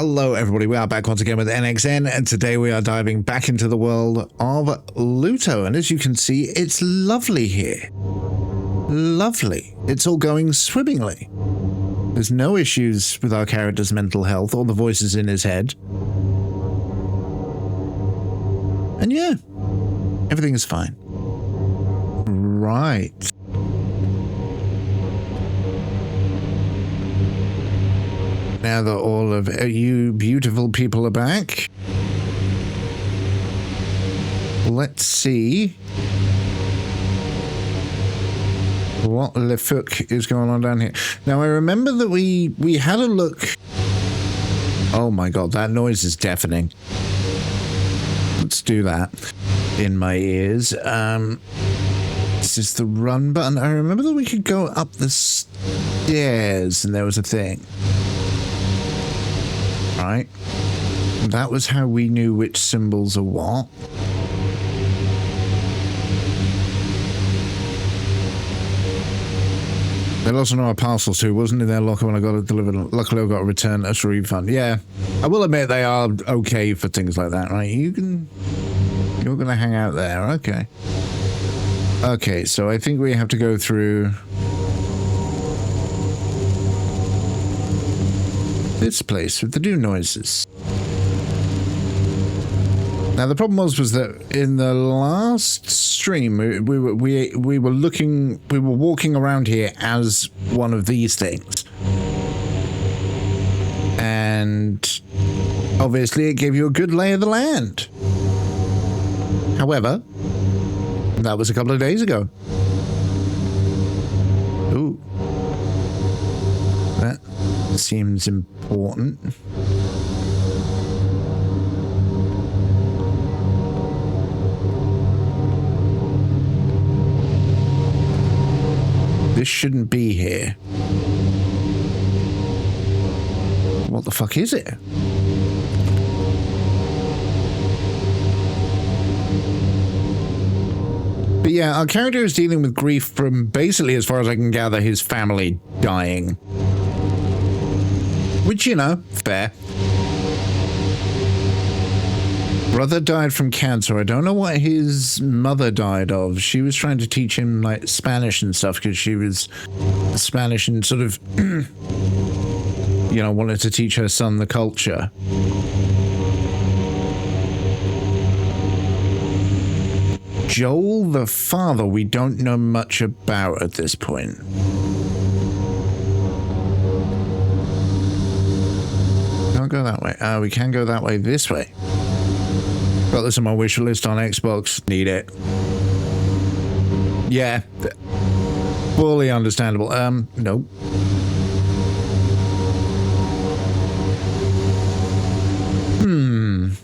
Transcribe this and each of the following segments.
Hello everybody, we are back once again with NXN, and today we are diving back into the world of Luto, and as you can see, it's lovely here. Lovely. It's all going swimmingly. There's no issues with our character's mental health or the voices in his head. And yeah, everything is fine. Right. Now that all of you beautiful people are back, let's see what le fuck is going on down here. Now I remember that we had a look. Oh my god, that noise is deafening. Let's do that in my ears. This is the run button. I remember that we could go up the stairs and there was a thing. Right, that was how we knew which symbols are what. They'd also know our parcels too. Wasn't in their locker when I got it delivered. Luckily I got a return, a refund. Yeah, I will admit they are okay for things like that, right? You're gonna hang out there, okay. Okay, so I think we have to go through this place with the do noises. Now the problem was that in the last stream we were walking around here as one of these things, and obviously it gave you a good lay of the land. However, that was a couple of days ago. Ooh, that seems important. This shouldn't be here. What the fuck is it? But yeah, our character is dealing with grief from basically, as far as I can gather, his family dying. Which, you know, fair. Brother died from cancer. I don't know what his mother died of. She was trying to teach him, like, Spanish and stuff, because she was Spanish and sort of, you know, wanted to teach her son the culture. Joel, the father, we don't know much about at this point. Can't go that way. We can go that way this way. Got this on my wish list on Xbox. Need it. Yeah. Fully understandable. Nope.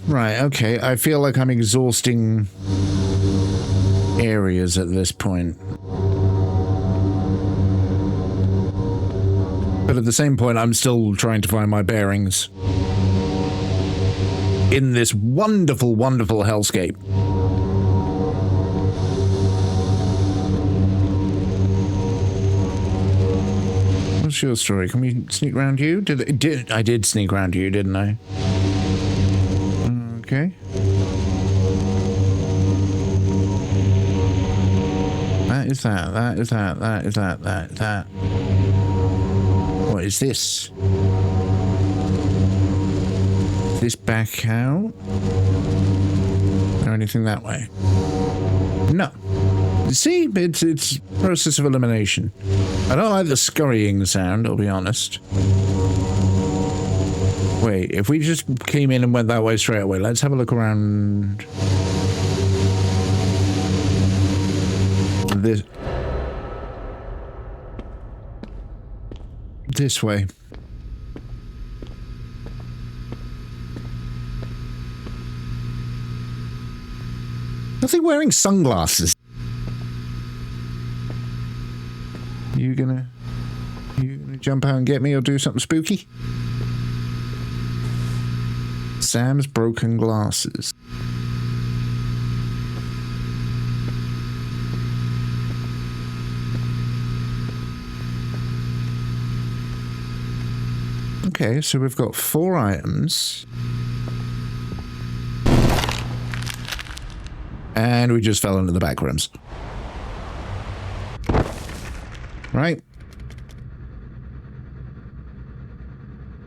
Right, okay. I feel like I'm exhausting areas at this point. But at the same point, I'm still trying to find my bearings in this wonderful, wonderful hellscape. What's your story? Can we sneak around you? I did sneak around you, didn't I? Okay. That is that. That is that. That is that. That is that. What is this? Is this back out? Or anything that way? No. See, it's process of elimination. I don't like the scurrying sound, I'll be honest. Wait, if we just came in and went that way straight away, let's have a look around. This way. Nothing wearing sunglasses. You gonna jump out and get me or do something spooky? Sam's broken glasses. Okay, so we've got 4 items. And we just fell into the back rooms. Right.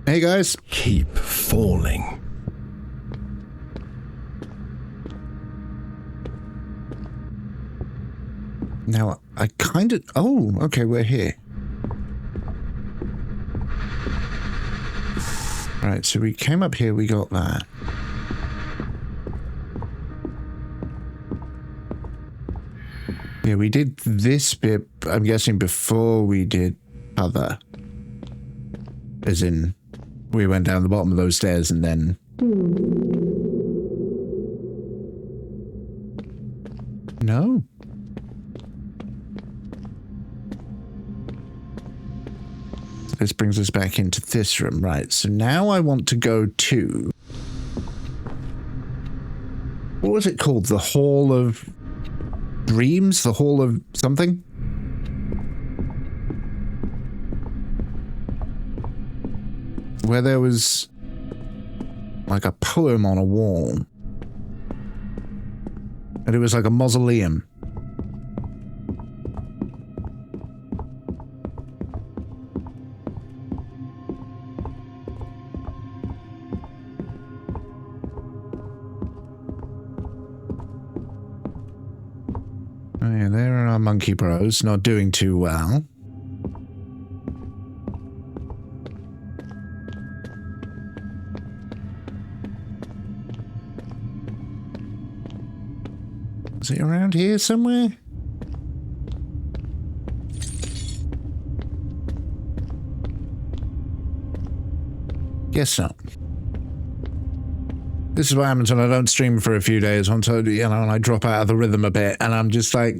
Hey, guys. Keep falling. Now, I kind of... Oh, okay, we're here. Right, so we came up here, we got that. Yeah, we did this bit, I'm guessing, before we did other. As in, we went down the bottom of those stairs and then... No. This brings us back into this room, right? So now I want to go to... What was it called? The Hall of Dreams? The Hall of something? Where there was like a poem on a wall. And it was like a mausoleum. Oh yeah, there are our monkey bros, not doing too well. Is it around here somewhere? Guess not. This is what happens when I don't stream for a few days. Once I, you know, and I drop out of the rhythm a bit, and I'm just like,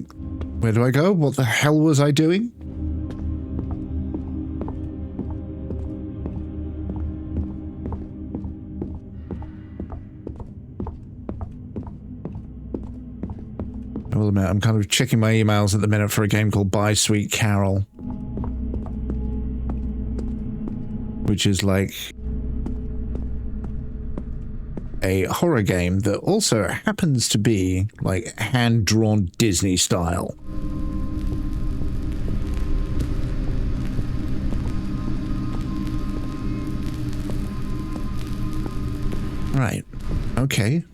where do I go? What the hell was I doing? I will admit, I'm kind of checking my emails at the minute for a game called Bye Sweet Carol, which is like a horror game that also happens to be like hand-drawn Disney style. Right. Okay.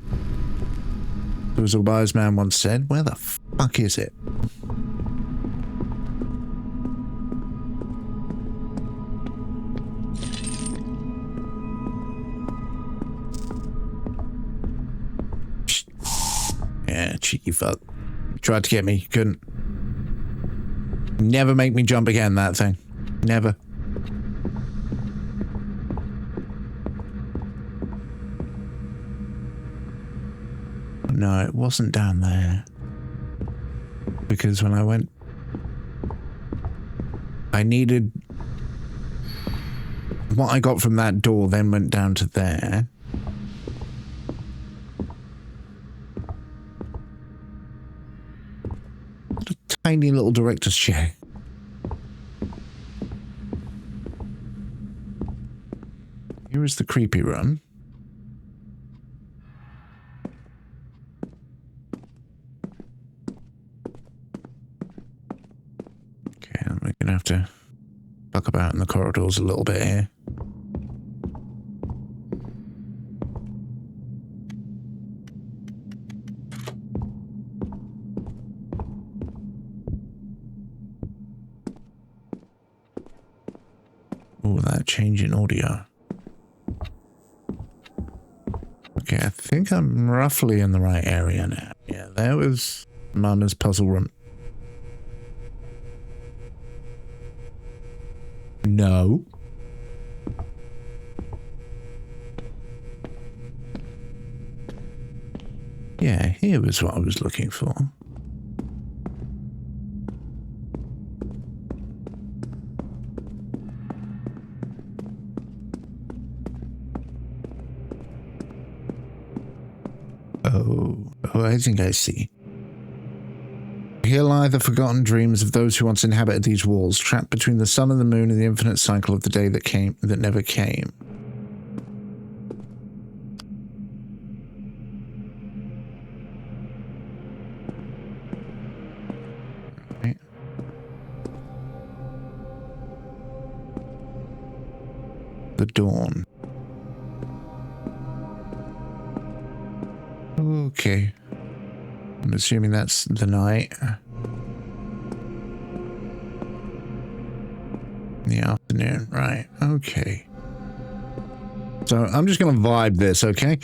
As a wise man once said, where the fuck is it? Yeah, cheeky fuck. Tried to get me, couldn't. Never make me jump again, that thing. Never. No, it wasn't down there. Because when I went... I needed... What I got from that door then went down to there. What a tiny little director's chair. Here is the creepy room. We're gonna have to fuck about in the corridors a little bit here. Oh, that change in audio. Okay, I think I'm roughly in the right area now. Yeah, there was Mama's puzzle room. No. Yeah, here was what I was looking for. Oh, I think I see. Here lie the forgotten dreams of those who once inhabited these walls, trapped between the sun and the moon and the infinite cycle of the day that never came. Right. The dawn. Okay. I'm assuming that's the night. The afternoon, right. Okay. So I'm just going to vibe this, okay?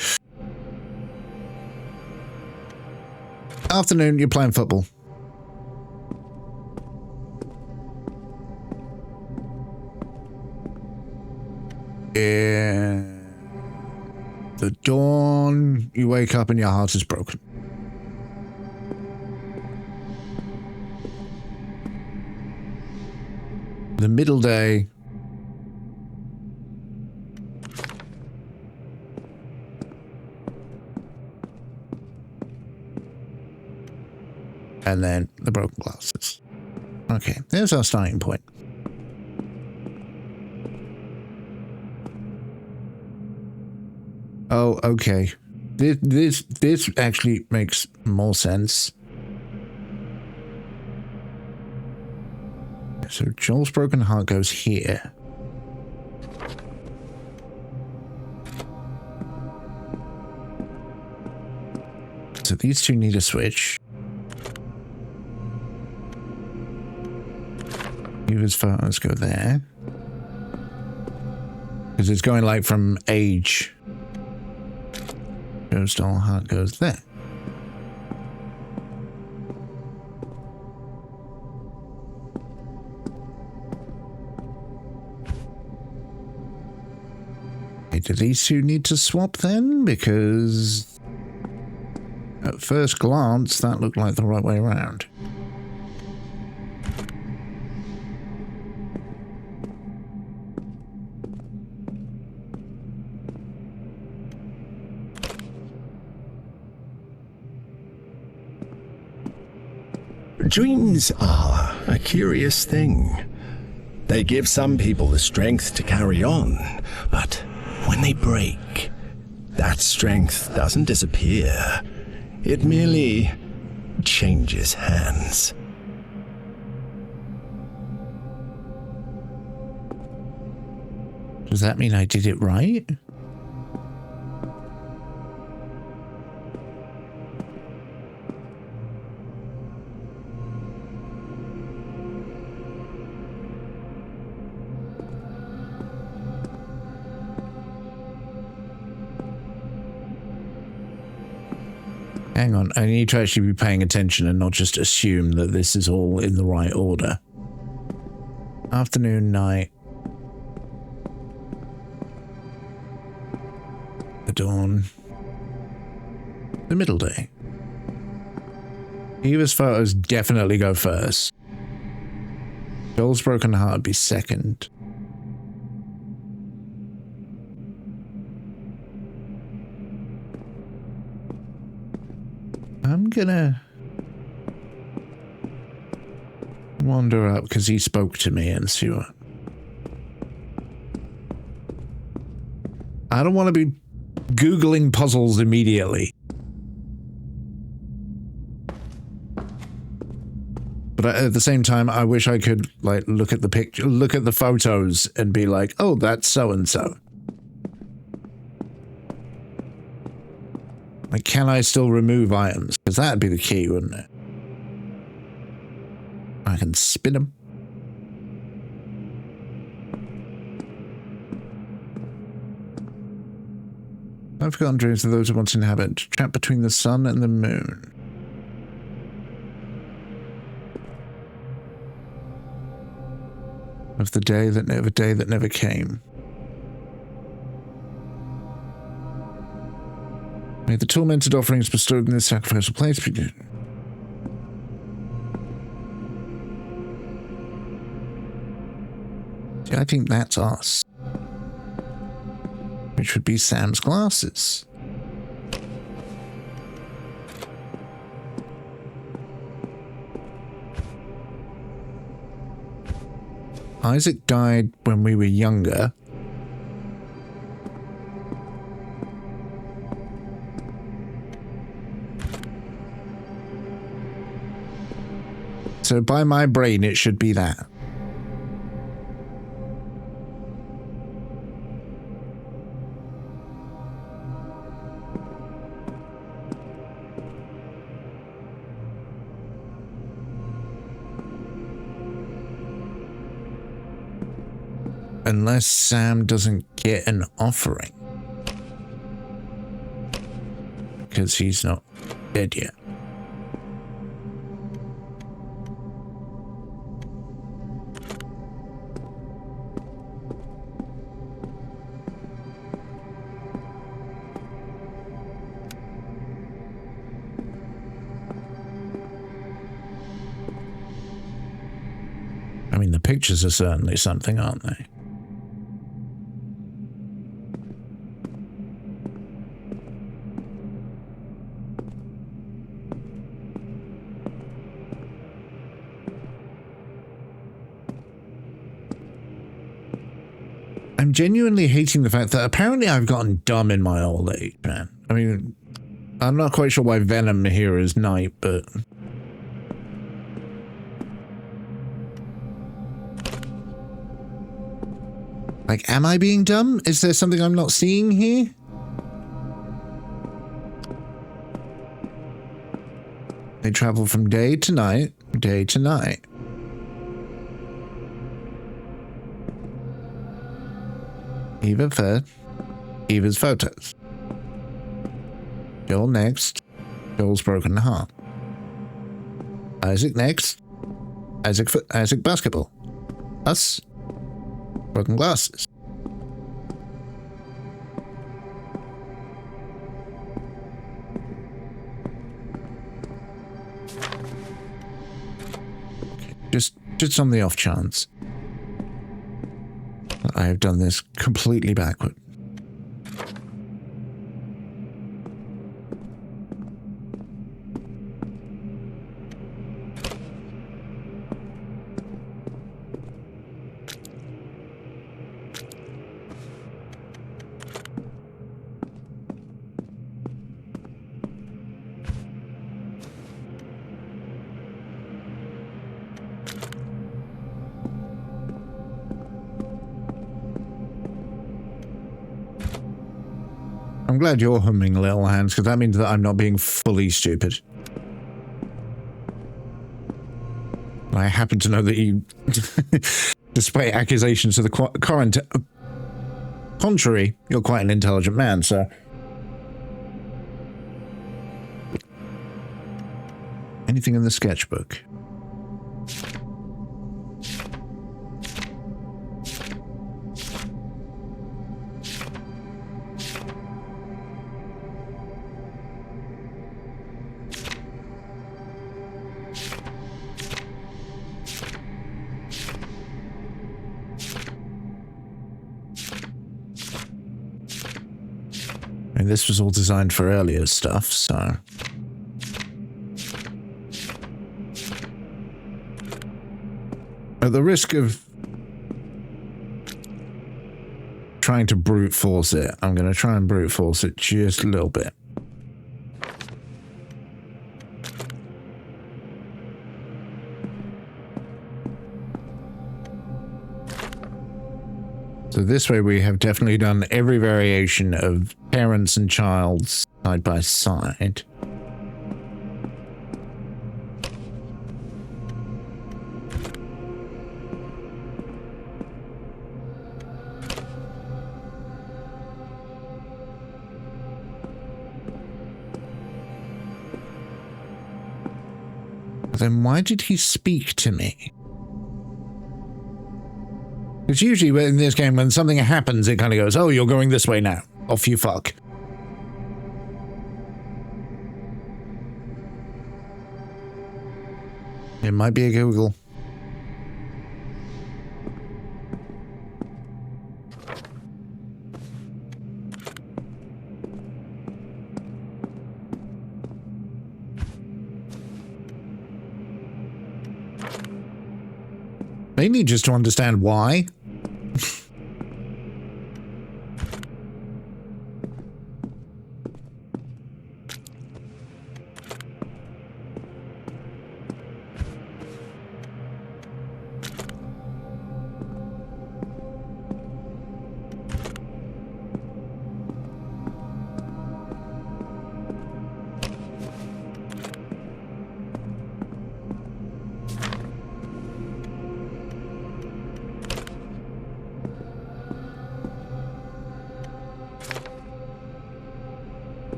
Afternoon, you're playing football. The dawn, you wake up and your heart is broken. The middle day. And then the broken glasses. Okay, there's our starting point. Oh, okay. This actually makes more sense. So Joel's broken heart goes here. So these two need a switch. Eva's photos go there. Because it's going like from age. Joe's doll heart goes there. Okay, do these two need to swap then? Because at first glance, that looked like the right way around. Dreams are a curious thing. They give some people the strength to carry on, but when they break, that strength doesn't disappear. It merely changes hands. Does that mean I did it right? Hang on, I need to actually be paying attention and not just assume that this is all in the right order. Afternoon, night. The dawn. The middle day. Eva's photos definitely go first. Joel's broken heart would be second. I'm gonna wander up because he spoke to me and see what. I don't want to be Googling puzzles immediately. But at the same time, I wish I could like look at the picture, look at the photos and be like, oh, that's so-and-so. Like, can I still remove items? Because that'd be the key, wouldn't it? I can spin them. I've forgotten dreams of those who once inhabit, trapped between the sun and the moon. Of the day that never came. May the tormented offerings bestowed in this sacrificial place be good. See, I think that's us. Which would be Sam's glasses. Isaac died when we were younger. So by my brain, it should be that. Unless Sam doesn't get an offering. Because he's not dead yet. I mean, the pictures are certainly something, aren't they? I'm genuinely hating the fact that apparently I've gotten dumb in my old age, man. I mean, I'm not quite sure why Venom here is night, but... Like, am I being dumb? Is there something I'm not seeing here? They travel from day to night, day to night. Eva first. Eva's photos. Joel next. Joel's broken heart. Isaac next. Isaac basketball. Us. Broken glasses. Just on the off chance. I have done this completely backward. I'm glad you're humming, little hands, because that means that I'm not being fully stupid. I happen to know that you, despite accusations to the contrary, you're quite an intelligent man, so... Anything in the sketchbook? This was all designed for earlier stuff, so... At the risk of trying to brute force it, I'm going to try and brute force it just a little bit. So this way we have definitely done every variation of parents and child side by side. Then why did he speak to me? Because usually in this game, when something happens, it kind of goes, oh, you're going this way now. Off you fuck. It might be a Google. Mainly just to understand why.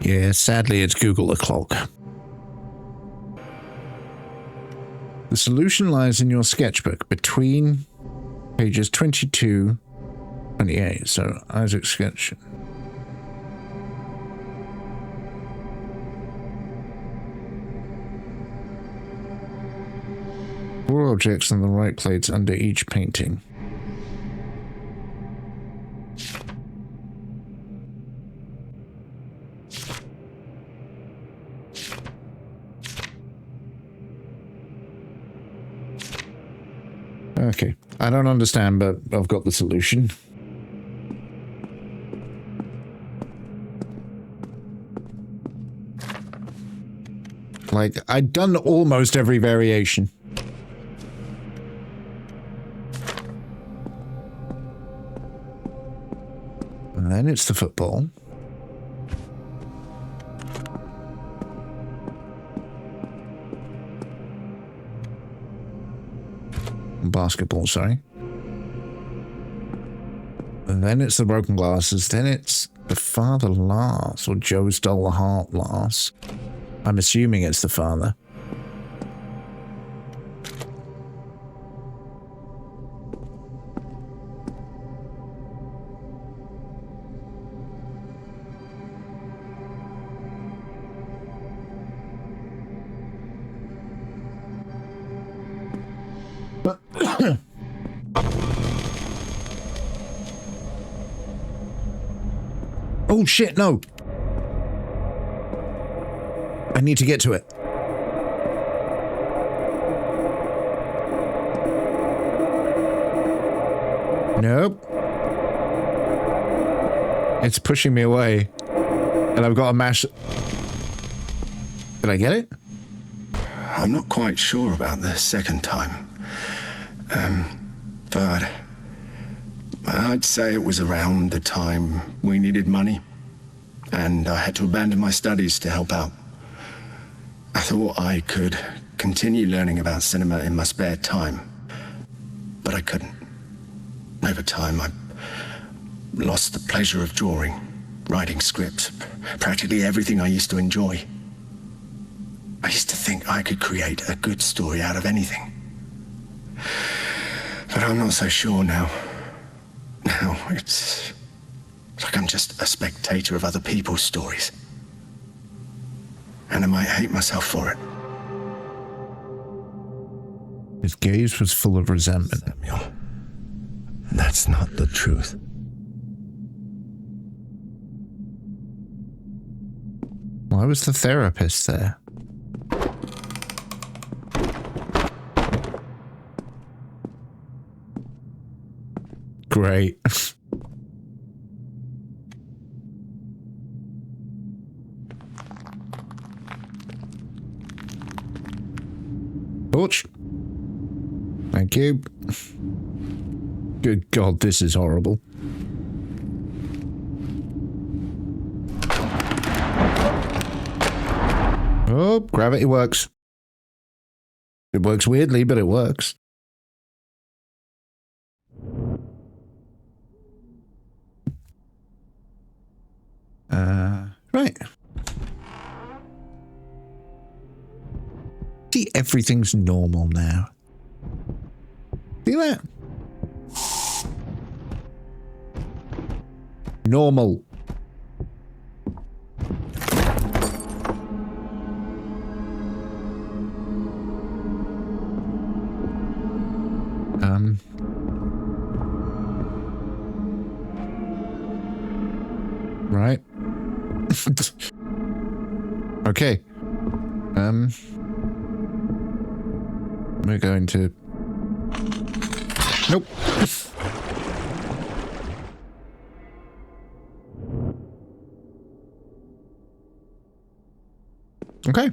Yeah, sadly, it's Google the clock. The solution lies in your sketchbook between pages 22, 28. So, Isaac's sketch. Four objects on the right plates under each painting. Okay, I don't understand, but I've got the solution. Like, I'd done almost every variation. And then it's the football. Basketball, sorry. And then it's the broken glasses. Then it's the father Lars, or Joe stole the heart Lars. I'm assuming it's the father. Oh shit, no. I need to get to it. Nope. It's pushing me away. And I've got to mash... Did I get it? I'm not quite sure about the second time. But I'd say it was around the time we needed money, and I had to abandon my studies to help out. I thought I could continue learning about cinema in my spare time, but I couldn't. Over time, I lost the pleasure of drawing, writing scripts, practically everything I used to enjoy. I used to think I could create a good story out of anything. But I'm not so sure now. Now it's like I'm just a spectator of other people's stories. And I might hate myself for it. His gaze was full of resentment. Samuel, that's not the truth. Why was the therapist there? Great. Torch. Thank you. Good God, this is horrible. Oh, gravity works. It works weirdly, but it works. Right. See, everything's normal now. See that? Normal. Right. Okay. We're going to... Nope. Okay.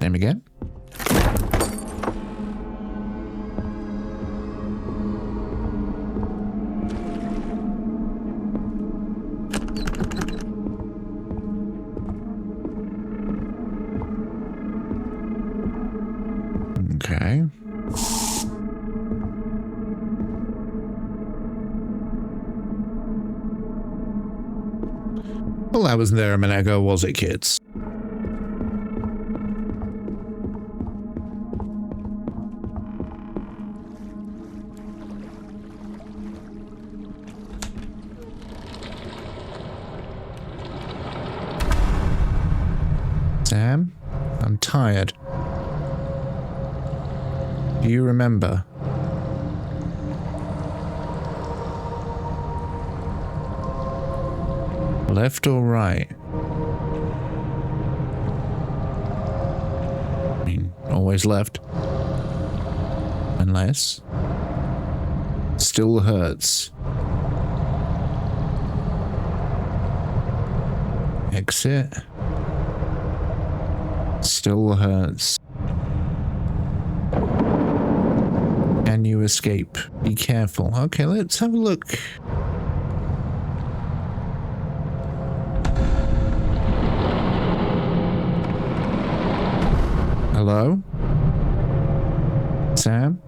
Name again. Okay. Well, that wasn't there a minute ago, was it, kids? Sam, I'm tired. Do you remember? Left or right? I mean, always left. Unless... Still hurts. Exit. Still hurts. Can you escape? Be careful. Okay, let's have a look. Hello? Sam?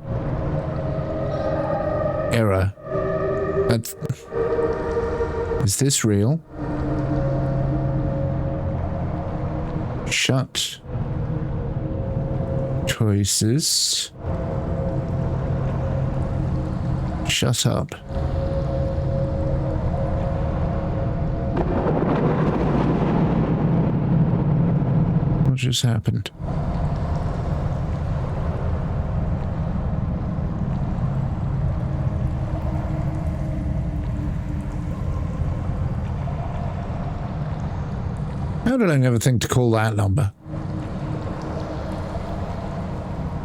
Error. That's... Is this real? Shut. Choices. Shut up. What just happened? How did I never think to call that number?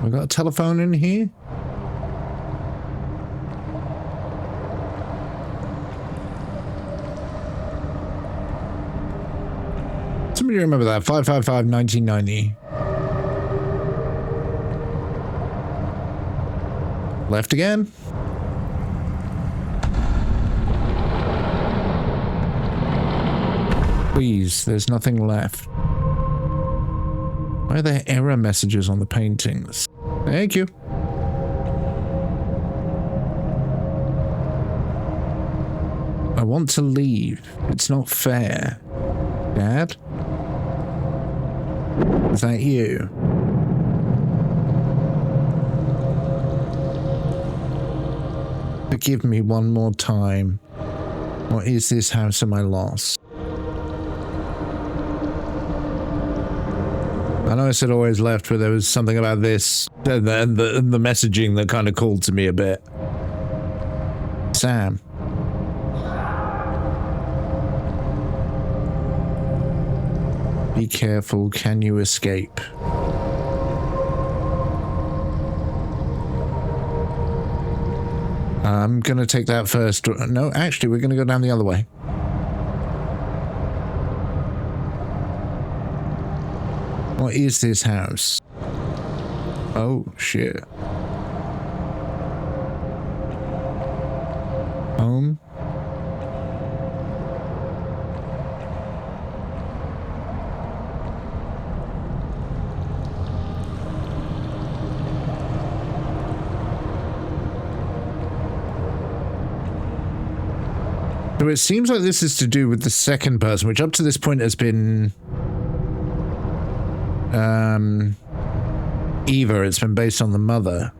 We got a telephone in here? Somebody remember that? 555-1990. Left again? Please, there's nothing left. Why are there error messages on the paintings? Thank you. I want to leave. It's not fair. Dad? Is that you? Forgive me one more time. What is this house am I lost? I know I said always left, but there was something about this and the messaging that kind of called to me a bit. Sam. Be careful, can you escape? I'm gonna take that first. No, actually, we're gonna go down the other way. What is this house? Oh, shit. Home? So it seems like this is to do with the second person, which up to this point has been... Eva. It's been based on the mother,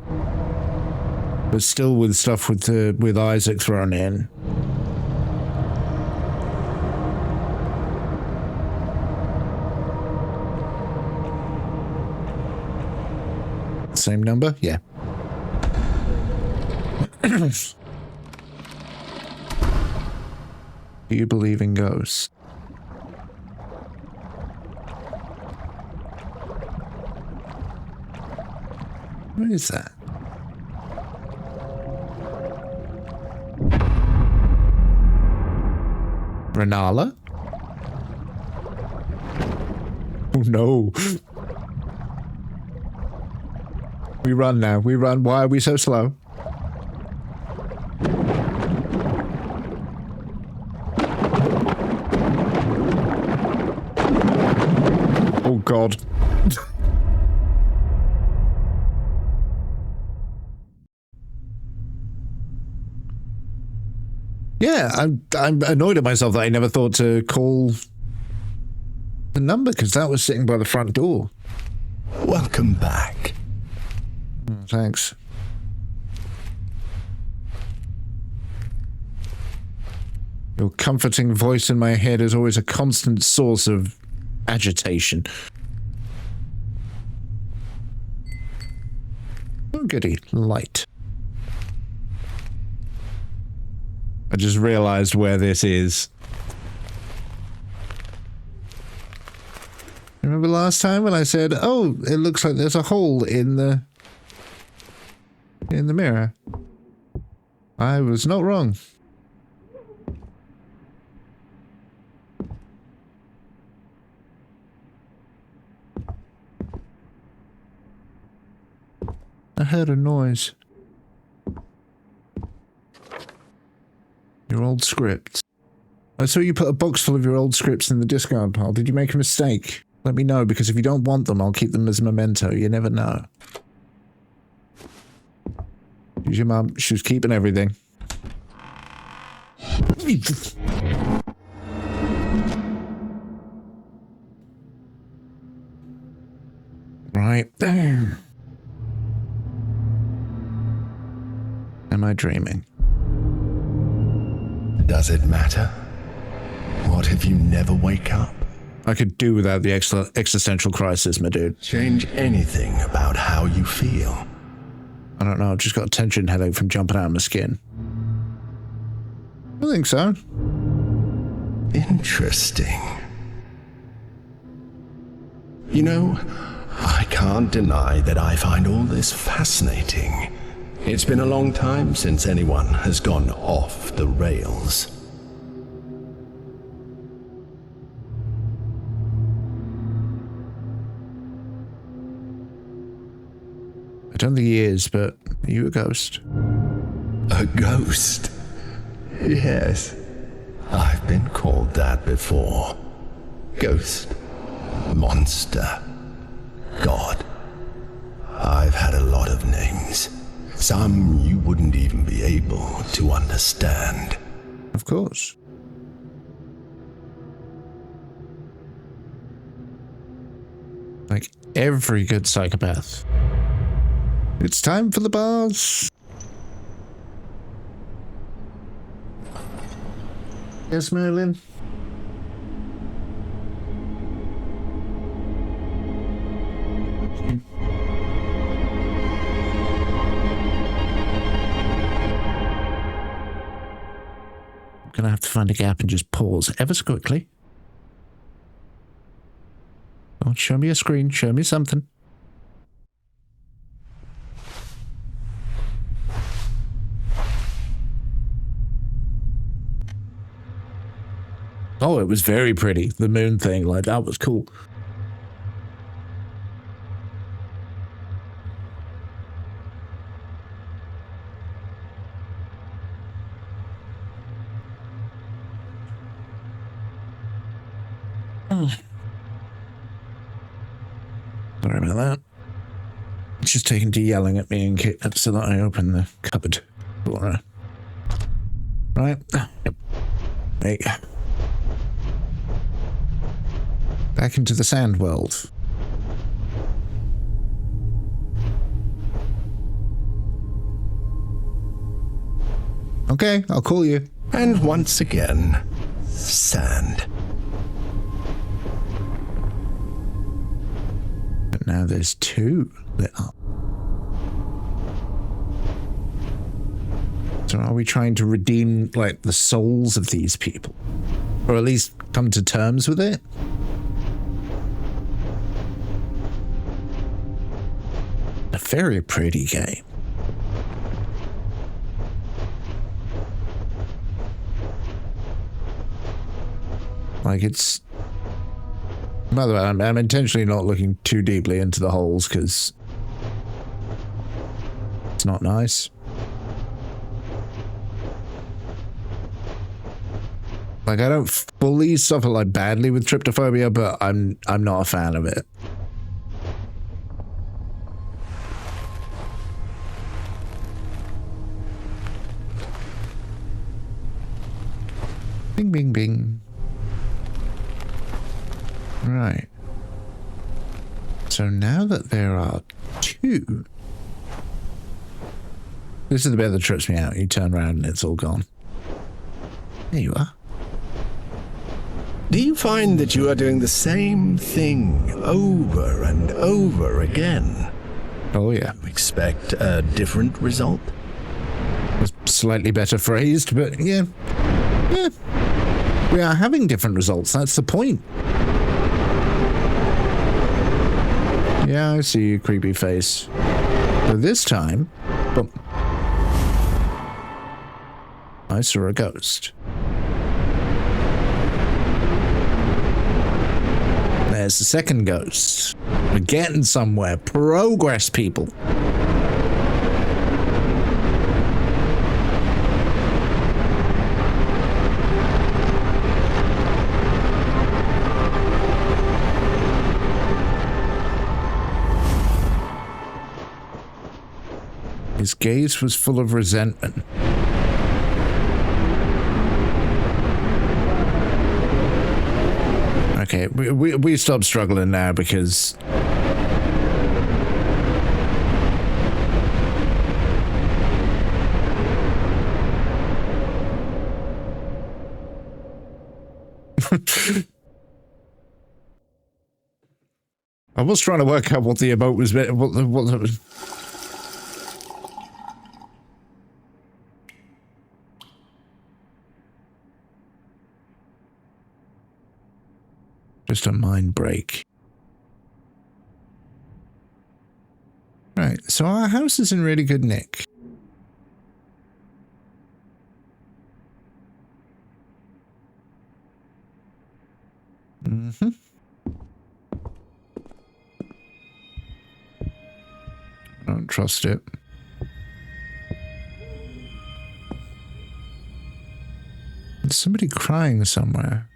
but still with stuff with Isaac thrown in. Same number? Yeah. Do you believe in ghosts? What is that? Renala? Oh no. We run now. We run. Why are we so slow? Oh God. Yeah, I'm annoyed at myself that I never thought to call the number, because that was sitting by the front door. Welcome back. Thanks. Your comforting voice in my head is always a constant source of agitation. Oh, goody. Light. I just realized where this is. Remember last time when I said, oh, it looks like there's a hole in the mirror? I was not wrong. I heard a noise. Your old scripts. I saw you put a box full of your old scripts in the discard pile. Did you make a mistake? Let me know, because if you don't want them, I'll keep them as a memento. You never know. She's your mum. She was keeping everything. Right there. Am I dreaming? Does it matter? What if you never wake up? I could do without the existential crisis, my dude. Change anything about how you feel? I don't know, I've just got a tension headache from jumping out of my skin. I think so. Interesting. You know, I can't deny that I find all this fascinating. It's been a long time since anyone has gone off the rails. I don't think he is, but are you a ghost? A ghost? Yes. I've been called that before. Ghost. Monster. God. I've had a lot of names. Some you wouldn't even be able to understand. Of course. Like every good psychopath. It's time for the bars. Yes, Merlin? I'm gonna have to find a gap and just pause ever so quickly. Oh, show me a screen, show me something. Oh, it was very pretty. The moon thing, like, that was cool. Sorry about that. She's taken to yelling at me and so that I open the cupboard for her. Right? Yep. There you go. Back into the sand world. Okay, I'll call you. And once again, sand. But now there's two lit up. So are we trying to redeem, like, the souls of these people? Or at least come to terms with it? A very pretty game. Like, it's... By the way, I'm intentionally not looking too deeply into the holes, because it's not nice. Like, I don't fully suffer, like, badly with tryptophobia, but I'm not a fan of it. Bing, bing, bing. Right. So now that there are two... This is the bit that trips me out. You turn around and it's all gone. There you are. Do you find that you are doing the same thing over and over again? Oh, yeah. Expect a different result? It's slightly better phrased, but yeah. Yeah. We are having different results. That's the point. Yeah, I see you, creepy face. But this time, boom. I saw a ghost. There's the second ghost. We're getting somewhere. Progress, people. His gaze was full of resentment. Okay, we stop struggling now because... I was trying to work out what the emote was... What just a mind break. Right, so our house is in really good nick. Mm-hmm. I don't trust it. There's somebody crying somewhere.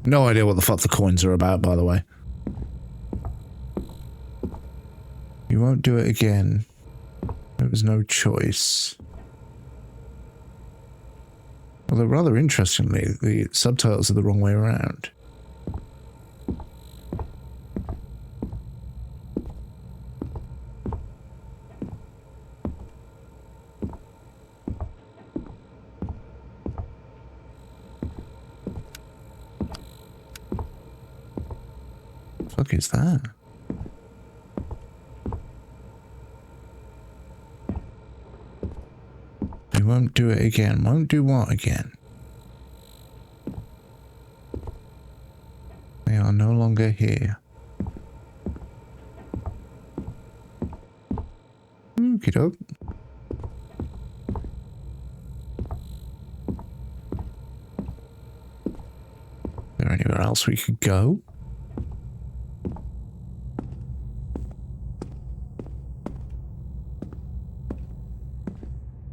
No idea what the fuck the coins are about, by the way. You won't do it again. There was no choice. Although rather interestingly, the subtitles are the wrong way around. What the fuck is that? You won't do it again. Won't do what again? They are no longer here. Okie doke. Is there anywhere else we could go?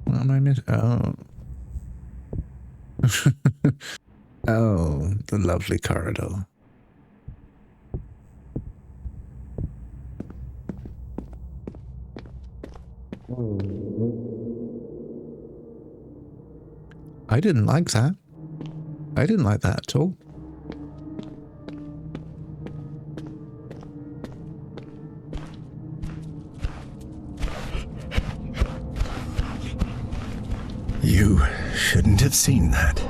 What am I missing? Oh. Oh, the lovely corridor. I didn't like that. I didn't like that at all. You shouldn't have seen that.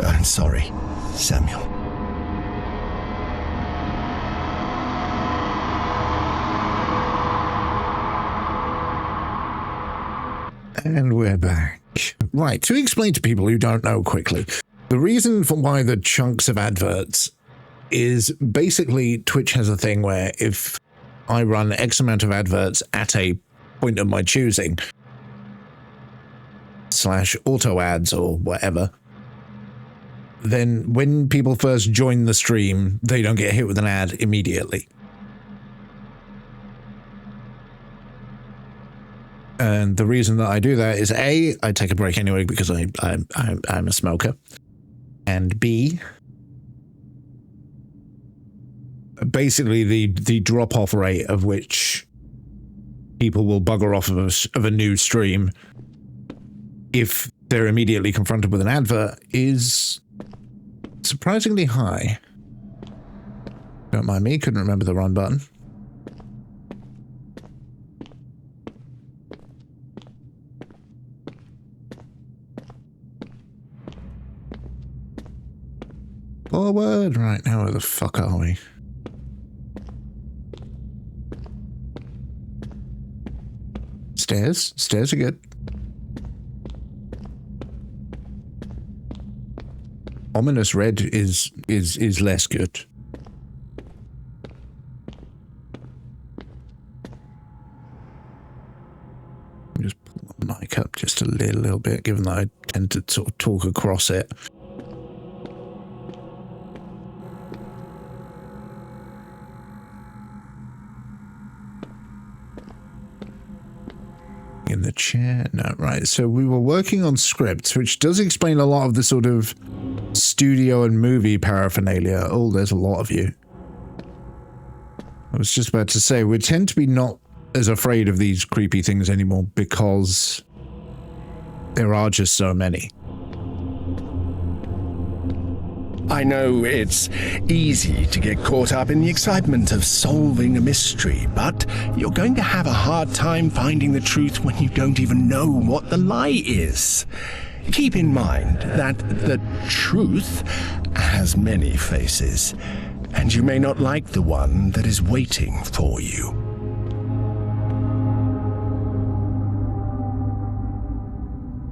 I'm sorry, Samuel. And we're back. Right, to explain to people who don't know quickly, the reason for why the chunks of adverts is basically Twitch has a thing where if I run X amount of adverts at a point of my choosing, / auto ads or whatever, then when people first join the stream, they don't get hit with an ad immediately. And the reason that I do that is A, I take a break anyway because I'm a smoker, and B, basically the drop-off rate of which people will bugger off of a new stream if they're immediately confronted with an advert is surprisingly high. Don't mind me, couldn't remember the run button. Forward. Right, now where the fuck are we? Stairs. Stairs are good. Ominous red is less good. Just pull the mic up just a little bit, given that I tend to sort of talk across it. In the chair? No, right. So we were working on scripts, which does explain a lot of the sort of studio and movie paraphernalia. Oh, there's a lot of you. I was just about to say, we tend to be not as afraid of these creepy things anymore because there are just so many. I know it's easy to get caught up in the excitement of solving a mystery, but you're going to have a hard time finding the truth when you don't even know what the lie is. Keep in mind that the truth has many faces, and you may not like the one that is waiting for you.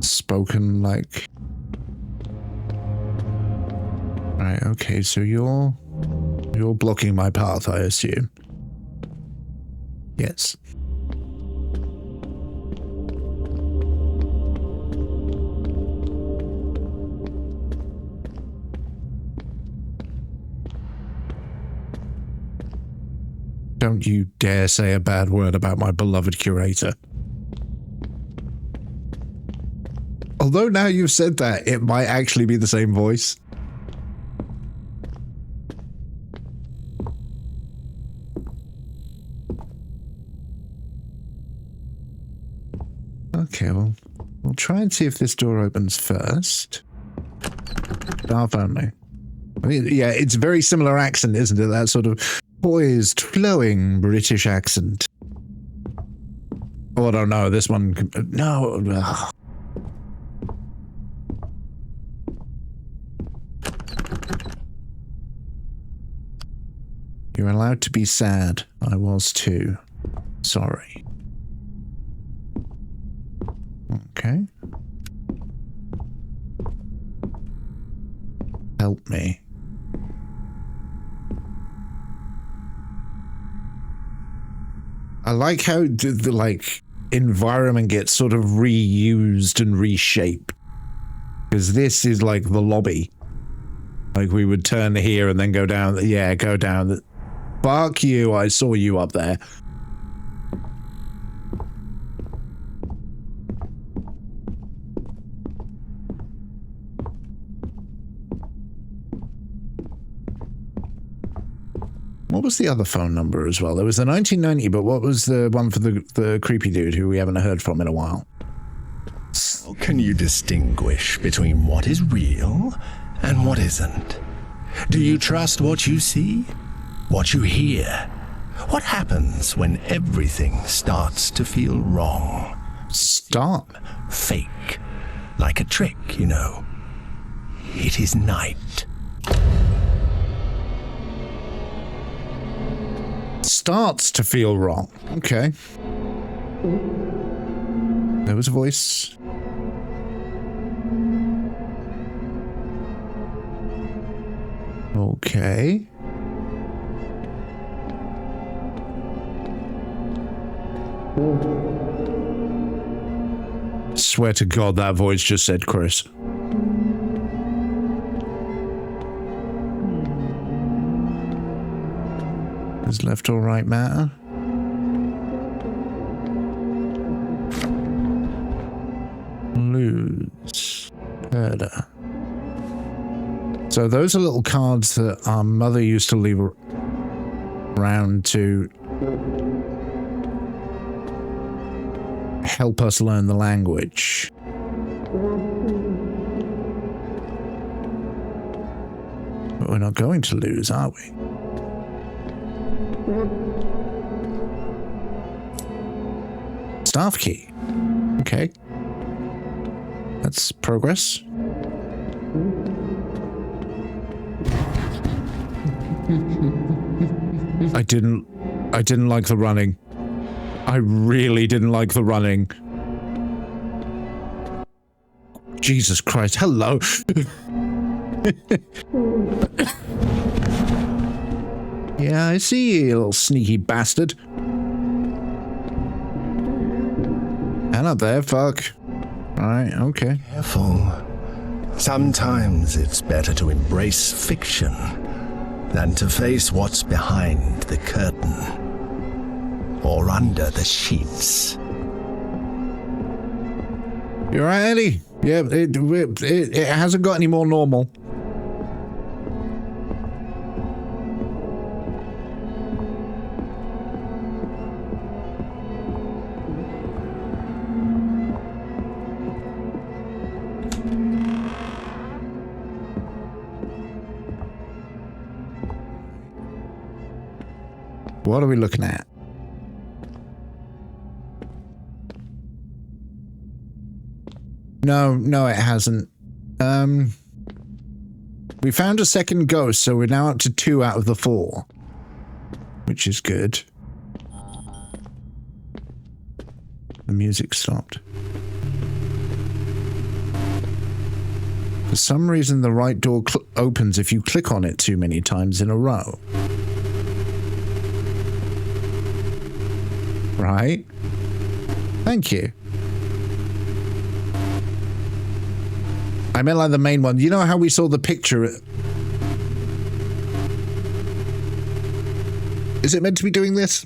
Spoken like... Right, okay, so you're blocking my path, I assume. Yes. Don't you dare say a bad word about my beloved curator. Although now you've said that, it might actually be the same voice. Okay, well, we'll try and see if this door opens first. Staff only. I mean, yeah, it's a very similar accent, isn't it? That sort of poised, flowing British accent. Oh, I don't know. This one... No. Ugh. You're allowed to be sad. I was too. Sorry. Okay. Help me. I like how the environment gets sort of reused and reshaped. Because this is like the lobby. Like we would turn here and then go down. Yeah, go down. Fuck you, I saw you up there. What was the other phone number as well? There was the 1990, but what was the one for the creepy dude who we haven't heard from in a while? How can you distinguish between what is real and what isn't? Do you trust what you see? What you hear? What happens when everything starts to feel wrong? Stop. Fake. Like a trick, you know. It is night. Starts to feel wrong. Okay. There was a voice. Okay. Swear to God that voice just said Chris. Does left or right matter? Lose. Herder. So those are little cards that our mother used to leave around to help us learn the language. But we're not going to lose, are we? Staff key. Okay. That's progress. I didn't like the running. I really didn't like the running. Jesus Christ, hello. Yeah, I see you, you little sneaky bastard. And up there, fuck. Alright, okay. Careful. Sometimes it's better to embrace fiction than to face what's behind the curtain or under the sheets. You alright, Eddie? Yeah, it hasn't got any more normal. What are we looking at? No, it hasn't. We found a second ghost, so we're now up to 2 out of the 4. Which is good. The music stopped. For some reason, the right door opens if you click on it too many times in a row. Right? Thank you. I meant like the main one. You know how we saw the picture? Is it meant to be doing this?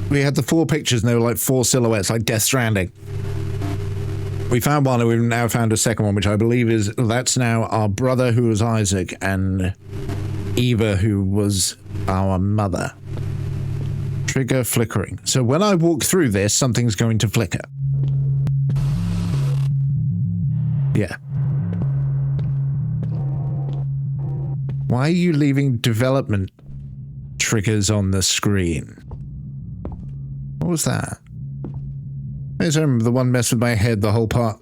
We had the 4 pictures and they were like 4 silhouettes, like Death Stranding. We found one and we've now found a second one, which I believe is, that's now our brother who was Isaac and Eva who was our mother. Trigger flickering. So when I walk through this, something's going to flicker. Yeah. Why are you leaving development triggers on the screen? What was that? I just remember the one messed with my head, the whole part,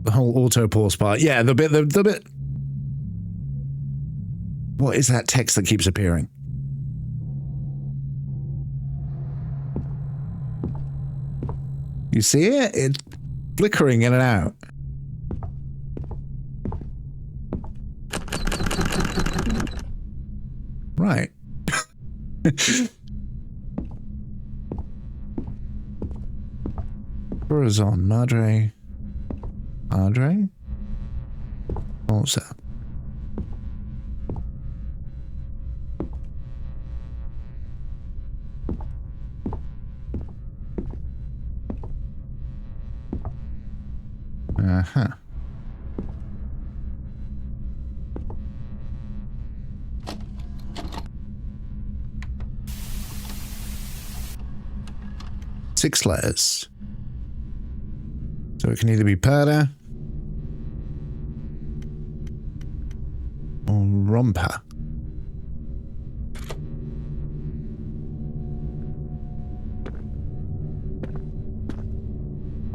the whole auto pause part. Yeah, the bit. What is that text that keeps appearing? You see it? It's flickering in and out. Right. Corazon, Madre. What's that? Uh-huh. Six letters. So it can either be Perda or Romper.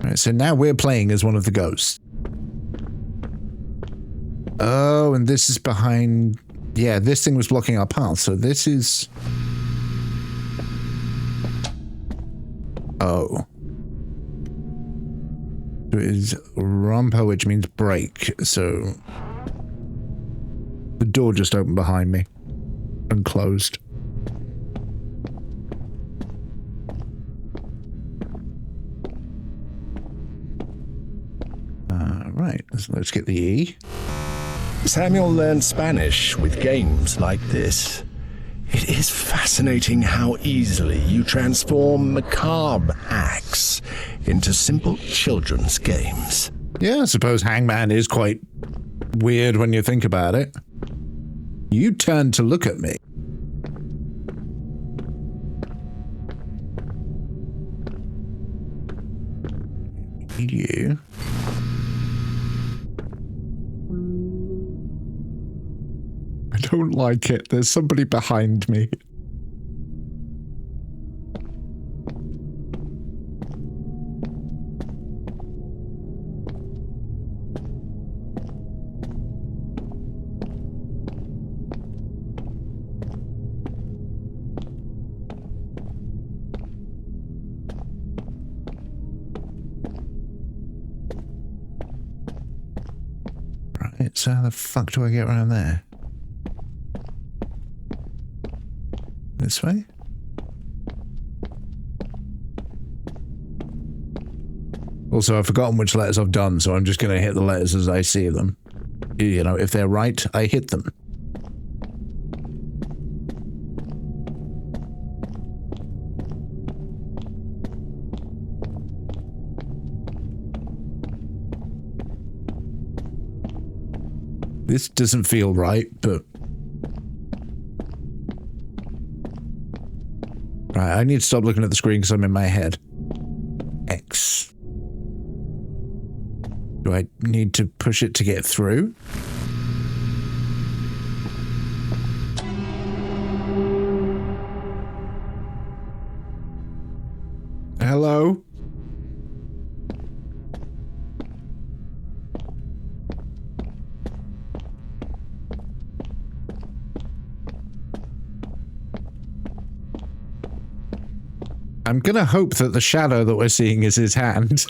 Right, so now we're playing as one of the ghosts. Oh, and this is behind... Yeah, this thing was blocking our path, so this is... Oh. So it is romper, which means break. So the door just opened behind me and closed. Right, so let's get the E. Samuel learned Spanish with games like this. It is fascinating how easily you transform macabre acts into simple children's games. Yeah, I suppose Hangman is quite weird when you think about it. You turned to look at me. You. I don't like it. There's somebody behind me. Right, so how the fuck do I get around there? This way? Also, I've forgotten which letters I've done, so I'm just going to hit the letters as I see them. You know, if they're right, I hit them. This doesn't feel right, but... Right, I need to stop looking at the screen because I'm in my head. X. Do I need to push it to get through? Hello? I'm gonna hope that the shadow that we're seeing is his hand.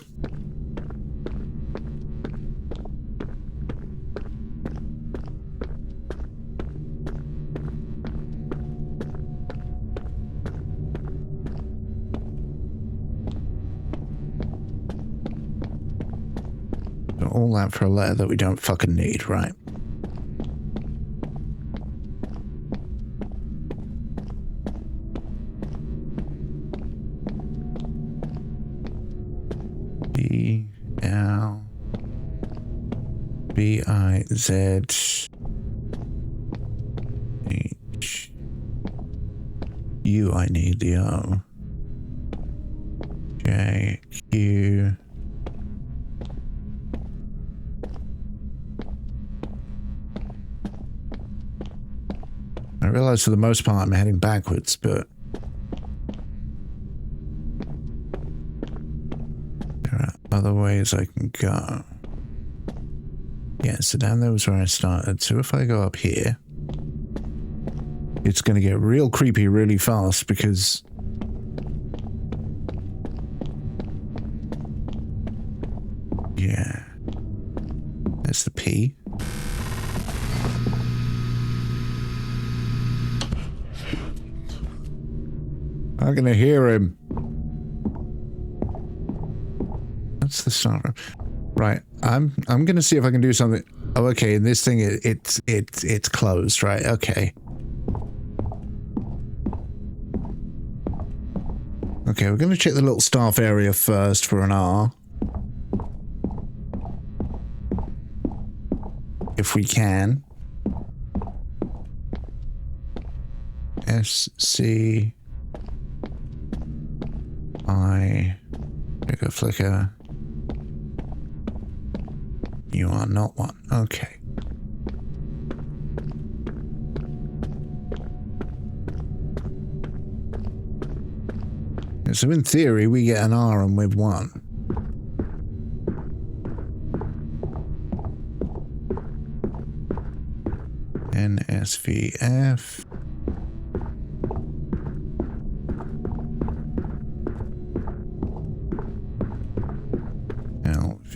All that for a letter that we don't fucking need, right? BLBIZHU. I need the O. JQ. I realize for the most part I'm heading backwards, but there are other ways I can go. Yeah, so down there was where I started. So if I go up here, it's going to get real creepy really fast because yeah, that's the P. I'm going to hear him. That's the start. Right, I'm going to see if I can do something. Oh, okay, and this thing, it's closed, right? Okay. Okay, we're going to check the little staff area first for an R. If we can. SC I pick a flicker. You are not one. Okay. So in theory, we get an R and we've won. NSVF.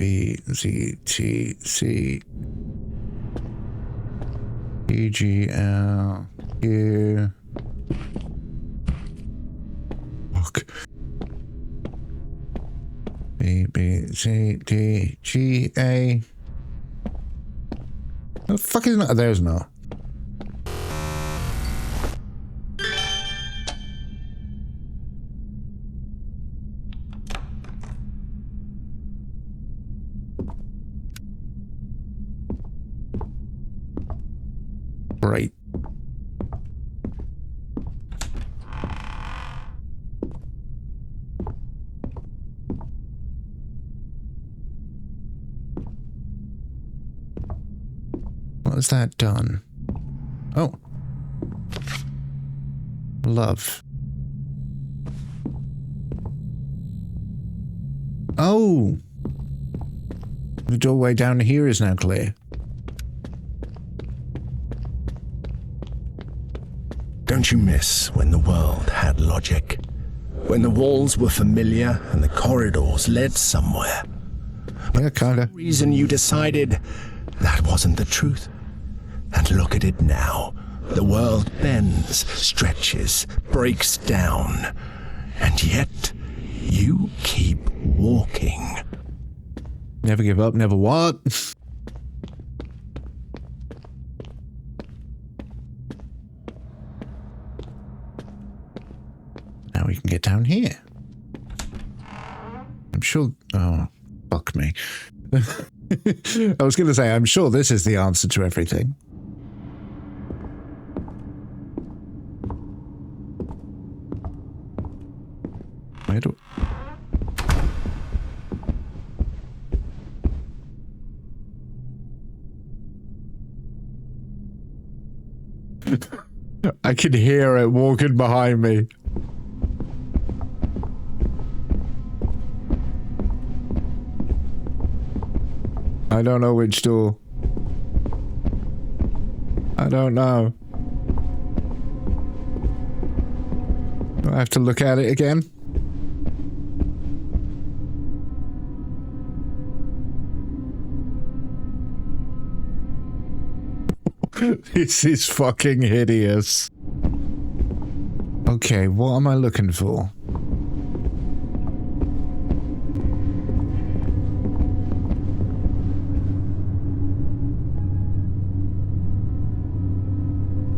B, Z, T, C, E, G, L, Q. Fuck. B, B, C, D, G, A. The fuck is not? There's no. Right. What has that done? Oh. Love. Oh. The doorway down here is now clear. Don't you miss when the world had logic? When the walls were familiar and the corridors led somewhere? Yeah, kinda. Reason you decided that wasn't the truth. And look at it now. The world bends, stretches, breaks down. And yet, you keep walking. Never give up, never what? Now we can get down here. I'm sure... Oh, fuck me. I was going to say, I'm sure this is the answer to everything. Where do... I can hear it walking behind me. I don't know which door. I don't know. Do I have to look at it again? This is fucking hideous. Okay, what am I looking for?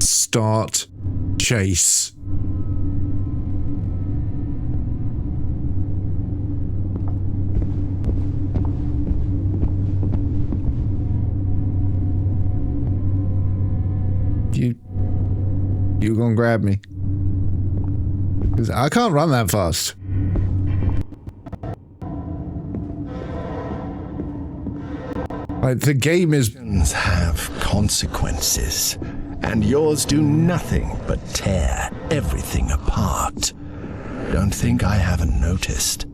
Start chase. You gonna grab me? 'Cause I can't run that fast. Like, the game is... Have consequences, and yours do nothing but tear everything apart. Don't think I haven't noticed.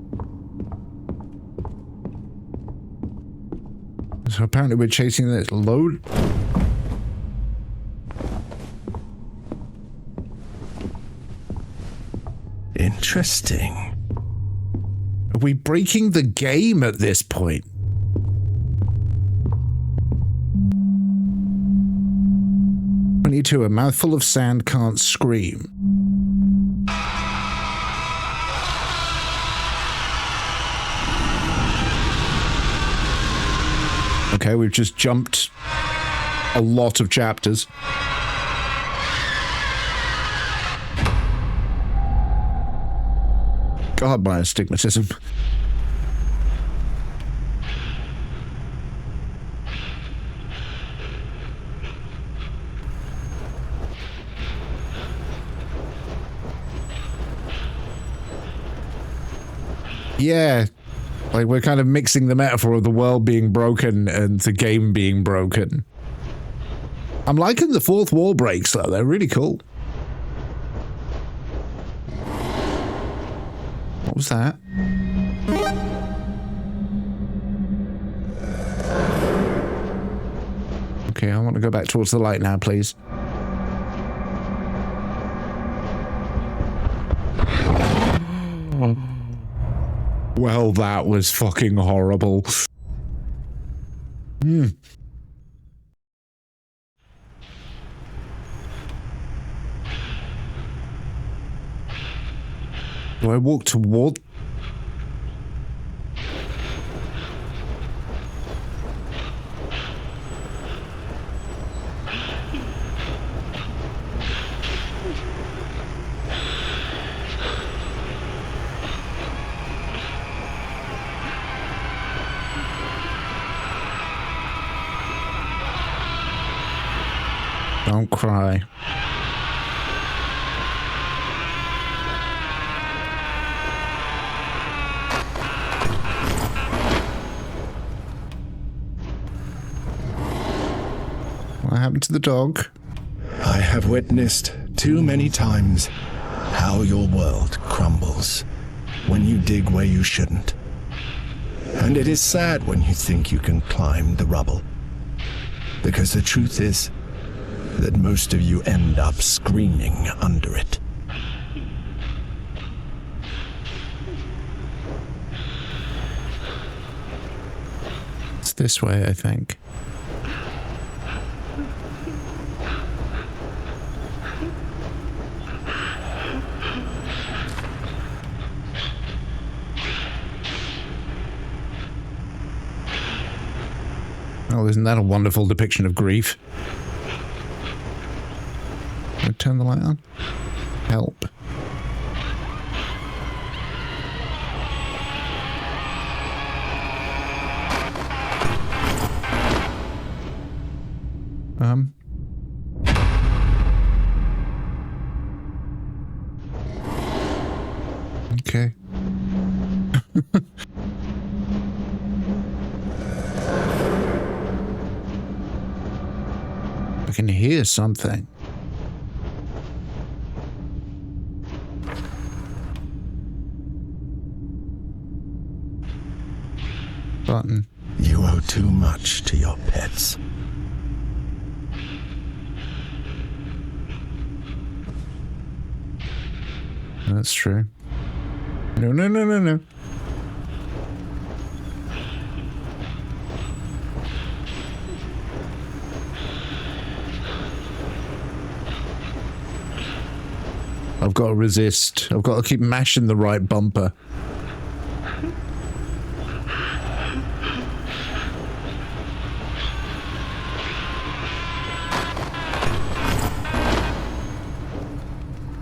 So apparently we're chasing this load. Interesting. Are we breaking the game at this point? A mouthful of sand can't scream. Okay, we've just jumped a lot of chapters. God, my astigmatism. Yeah, like we're kind of mixing the metaphor of the world being broken and the game being broken. I'm liking the fourth wall breaks though, they're really cool. What was that? Okay, I want to go back towards the light now, please. Well, that was fucking horrible. Do I walk toward? Don't cry. What happened to the dog? I have witnessed too many times how your world crumbles when you dig where you shouldn't. And it is sad when you think you can climb the rubble. Because the truth is that most of you end up screaming under it. It's this way, I think. Oh, isn't that a wonderful depiction of grief? Can I turn the light on? Help. Okay. I can hear something. Button. You owe too much to your pets. That's true. No, no, no, no, no. I've got to resist. I've got to keep mashing the right bumper.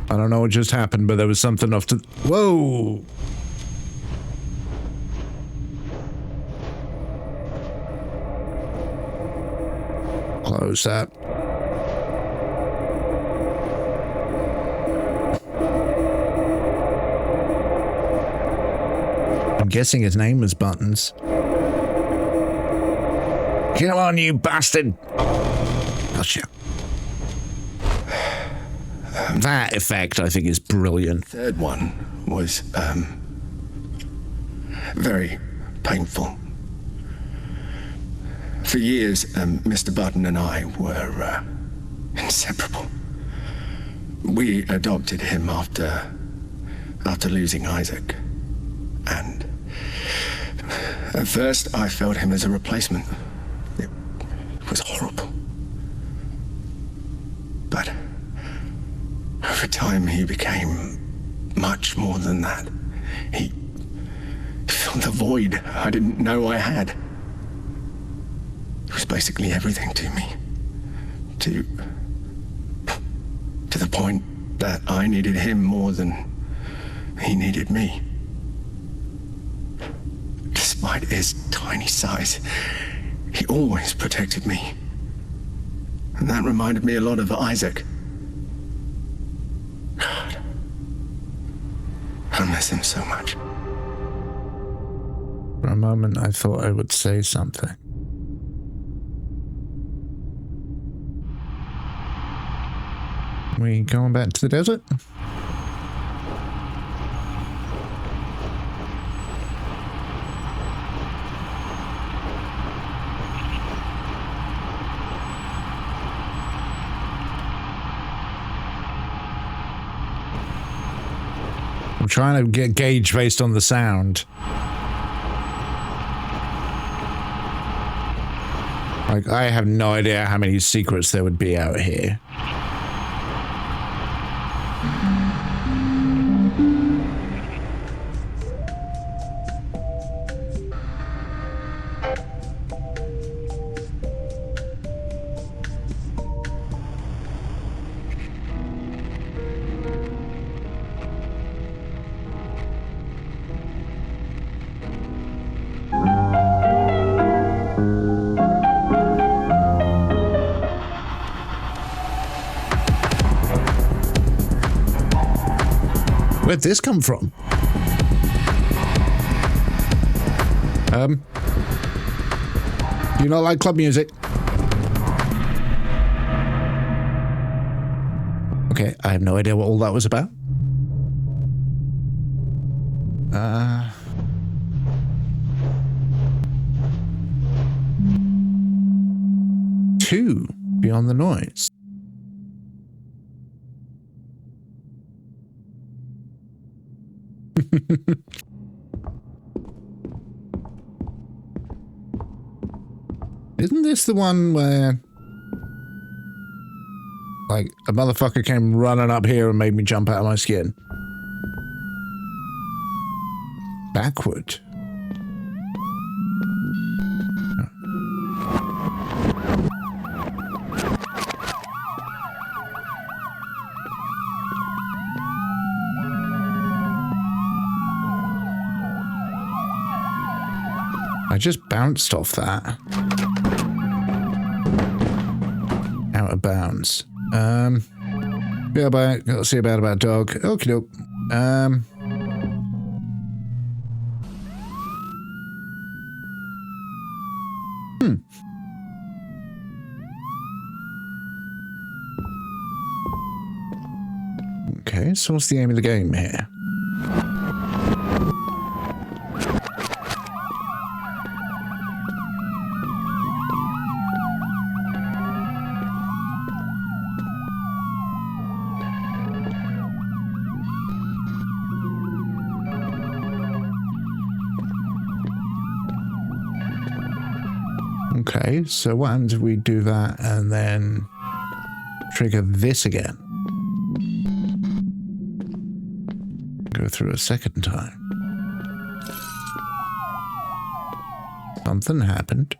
I don't know what just happened, but there was something off to... Whoa! Close that. I'm guessing his name was Buttons. Come on, you bastard! Gotcha. That effect, I think, is brilliant. Third one was, very painful. For years, Mr. Button and I were, inseparable. We adopted him after losing Isaac. And at first, I felt him as a replacement. It was horrible. But over time, he became much more than that. He filled the void I didn't know I had. He was basically everything to me. To the point that I needed him more than he needed me. Despite his tiny size, he always protected me. And that reminded me a lot of Isaac. God, I miss him so much. For a moment, I thought I would say something. We going back to the desert? I'm trying to get gauge based on the sound. Like, I have no idea how many secrets there would be out here. Where'd this come from? Do you not like club music? Okay, I have no idea what all that was about. Two beyond the noise. Isn't this the one where, like, a motherfucker came running up here and made me jump out of my skin? Backward. I just bounced off that. Out of bounds. Yeah, but let's see about dog. Okie doke. Okay, so what's the aim of the game here? Okay, so what happens if we do that and then trigger this again? Go through a second time. Something happened.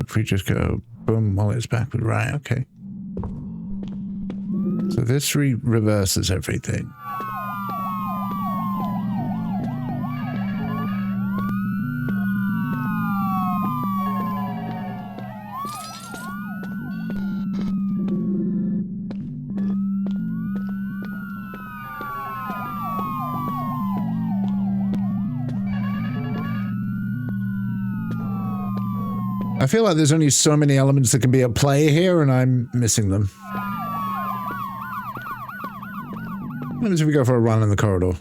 If we just go boom while it's backward, right? Okay. So this reverses everything. I feel like there's only so many elements that can be at play here, and I'm missing them. What happens if we go for a run in the corridor?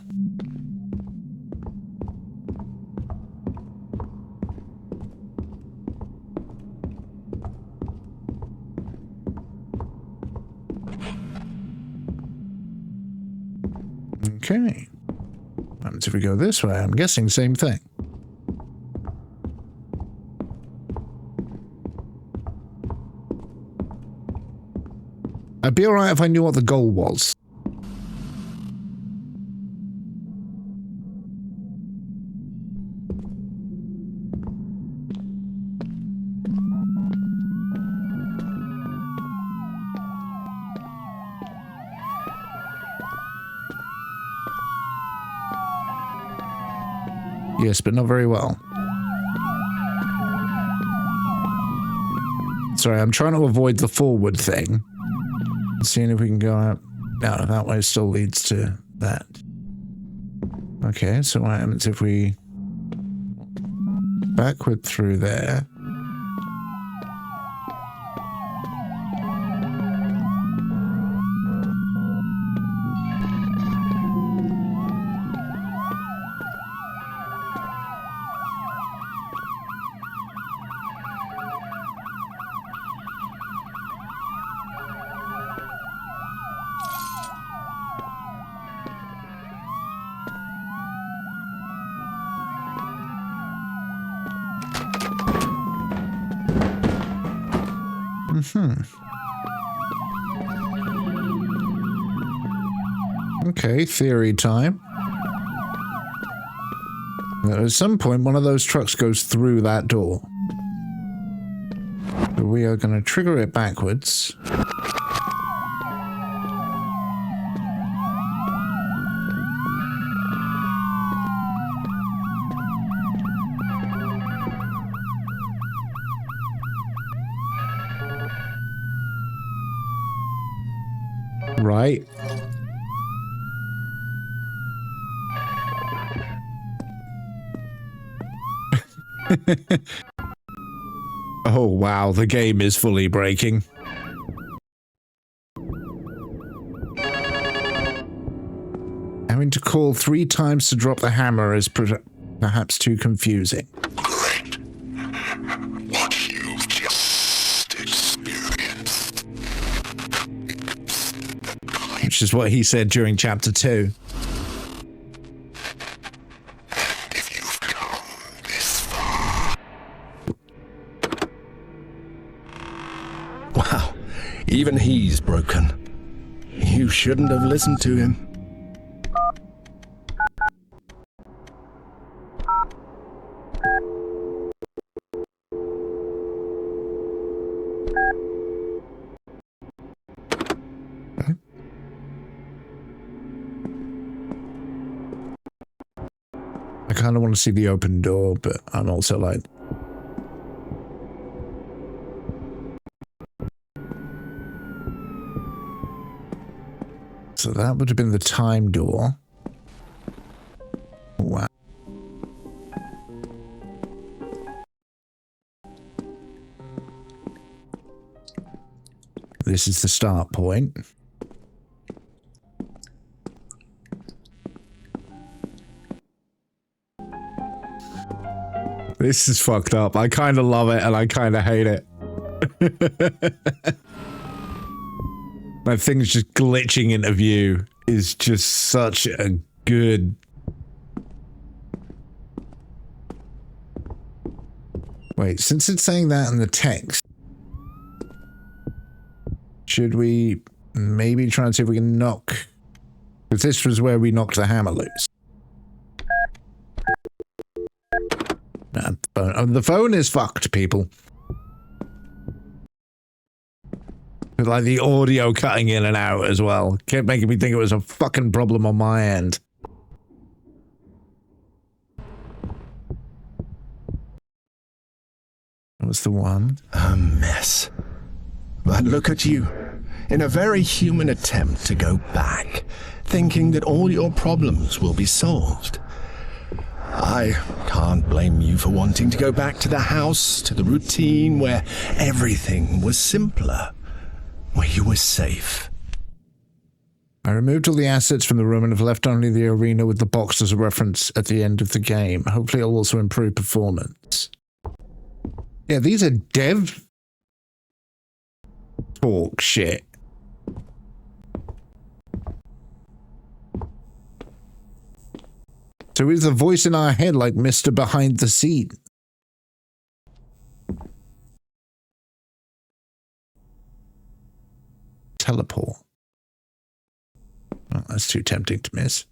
Okay. What happens if we go this way? I'm guessing same thing. I'd be alright if I knew what the goal was. Yes, but not very well. Sorry, I'm trying to avoid the forward thing. Seeing if we can go up. No, that way still leads to that. Okay, so what happens if we backward through there? Okay, theory time. At some point, one of those trucks goes through that door. So we are going to trigger it backwards. Right. Oh wow, the game is fully breaking. Having to call 3 times to drop the hammer is perhaps too confusing. Great. What you've just experienced. Which is what he said during chapter 2. If you've come this far. Wow, even he's broken. You shouldn't have listened to him. I kind of want to see the open door, but I'm also like... So that would have been the time door. Wow. This is the start point. This is fucked up. I kind of love it and I kind of hate it. My thing's just glitching into view is just such a good... Wait, since it's saying that in the text, should we maybe try and see if we can knock... Because this was where we knocked the hammer loose. The phone is fucked, people. Like the audio cutting in and out as well. Kept making me think it was a fucking problem on my end. That was the one. A mess. But look at you. In a very human attempt to go back, thinking that all your problems will be solved. I can't blame you for wanting to go back to the house, to the routine where everything was simpler, where you were safe. I removed all the assets from the room and have left only the arena with the box as a reference at the end of the game. Hopefully it'll also improve performance. Yeah, these are dev talk shit. So is the voice in our head like Mr. Behind the Seat? Teleport. Oh, that's too tempting to miss.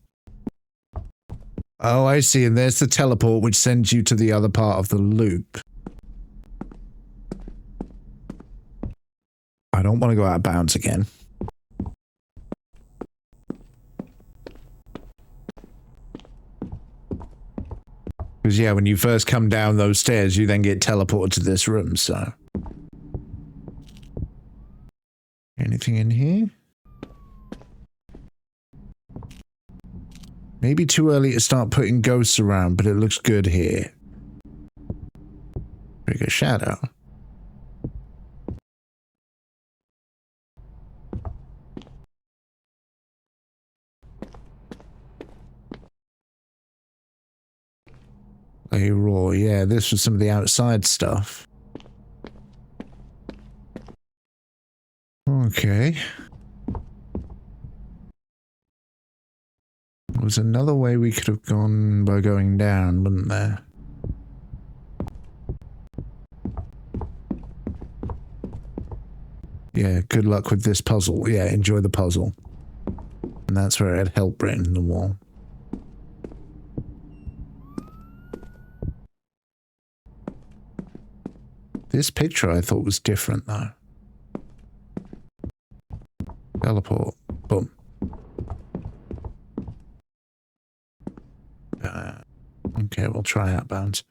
Oh, I see. And there's the teleport, which sends you to the other part of the loop. I don't want to go out of bounds again. Because, yeah, when you first come down those stairs, you then get teleported to this room, so... Anything in here? Maybe too early to start putting ghosts around, but it looks good here. Trigger shadow. A roar, yeah, this was some of the outside stuff. Okay. There was another way we could have gone by going down, wasn't there? Yeah, good luck with this puzzle. Yeah, enjoy the puzzle. And that's where it helped written the wall. This picture I thought was different though. Teleport. Boom. Okay, we'll try outbound.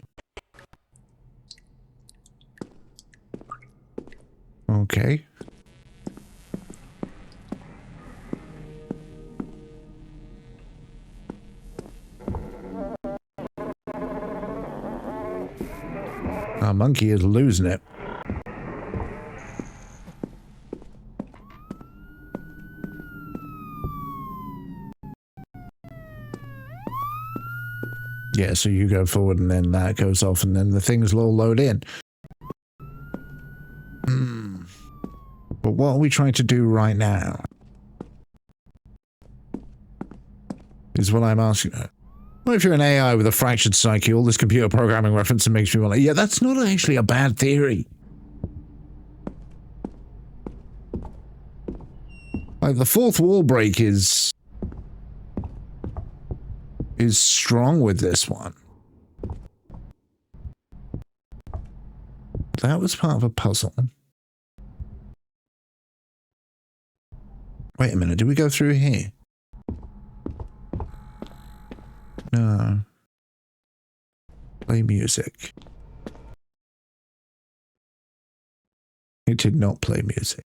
Okay. Our monkey is losing it. Yeah, so you go forward and then that goes off and then the things will all load in. But what are we trying to do right now? Is what I'm asking. What if you're an AI with a fractured psyche, all this computer programming reference and makes me want to... Yeah, that's not actually a bad theory. Like, the fourth wall break is strong with this one. That was part of a puzzle. Wait a minute, did we go through here? No. Play music. It did not play music.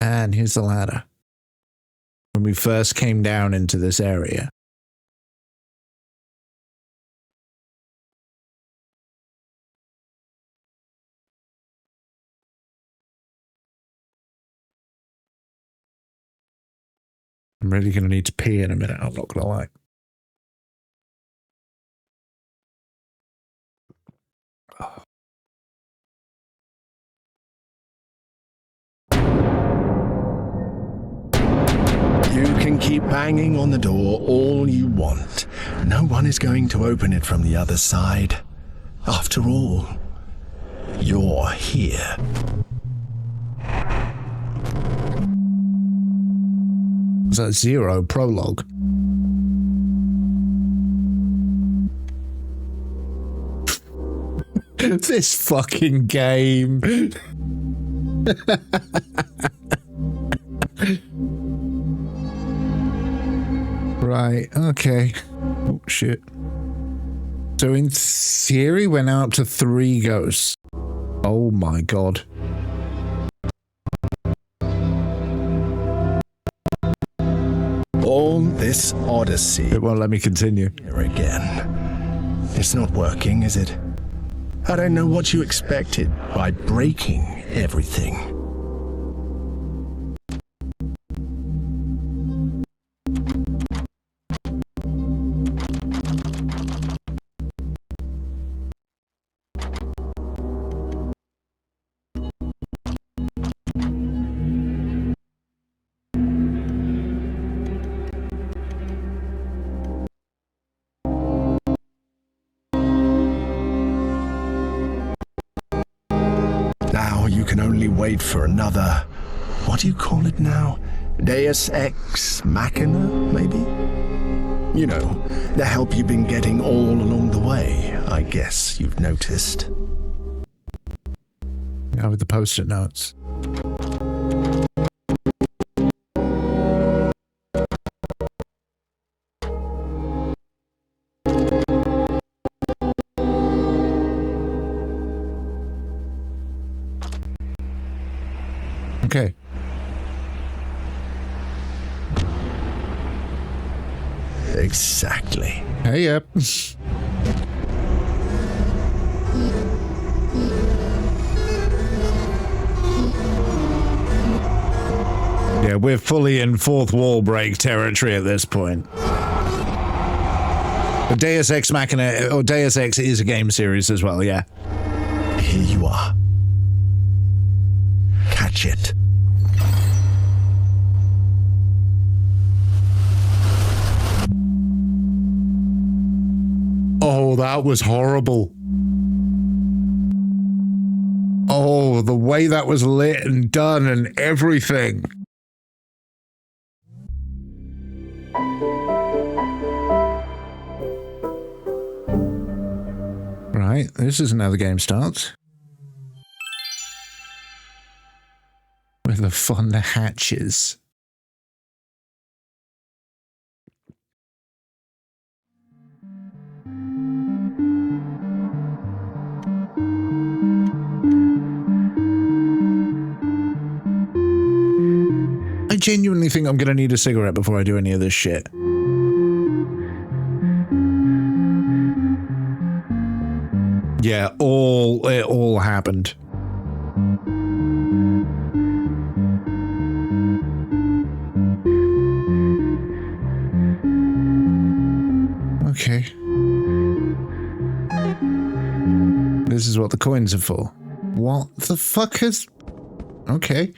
And here's the ladder. When we first came down into this area. I'm really going to need to pee in a minute, I'm not going to lie. You can keep banging on the door all you want. No one is going to open it from the other side. After all, you're here. Is that 0 prologue? This fucking game. Right, okay. Oh, shit. So in theory, we're now up to 3 ghosts. Oh my god. All this odyssey. It won't let me continue. Here again. It's not working, is it? I don't know what you expected by breaking everything. Wait for another, what do you call it now? Deus Ex Machina, maybe? You know, the help you've been getting all along the way, I guess you've noticed. Yeah, with the post-it notes. Okay. Exactly. Hey, yep. Yeah, we're fully in fourth wall break territory at this point. But Deus Ex Machina, or Deus Ex is a game series as well, yeah. Here you are. Catch it. Oh, that was horrible. Oh, the way that was lit and done and everything. Right, this is how the game starts. Where the fun hatches. I genuinely think I'm gonna need a cigarette before I do any of this shit. Yeah, it all happened. Okay. This is what the coins are for. What the fuck is... Okay.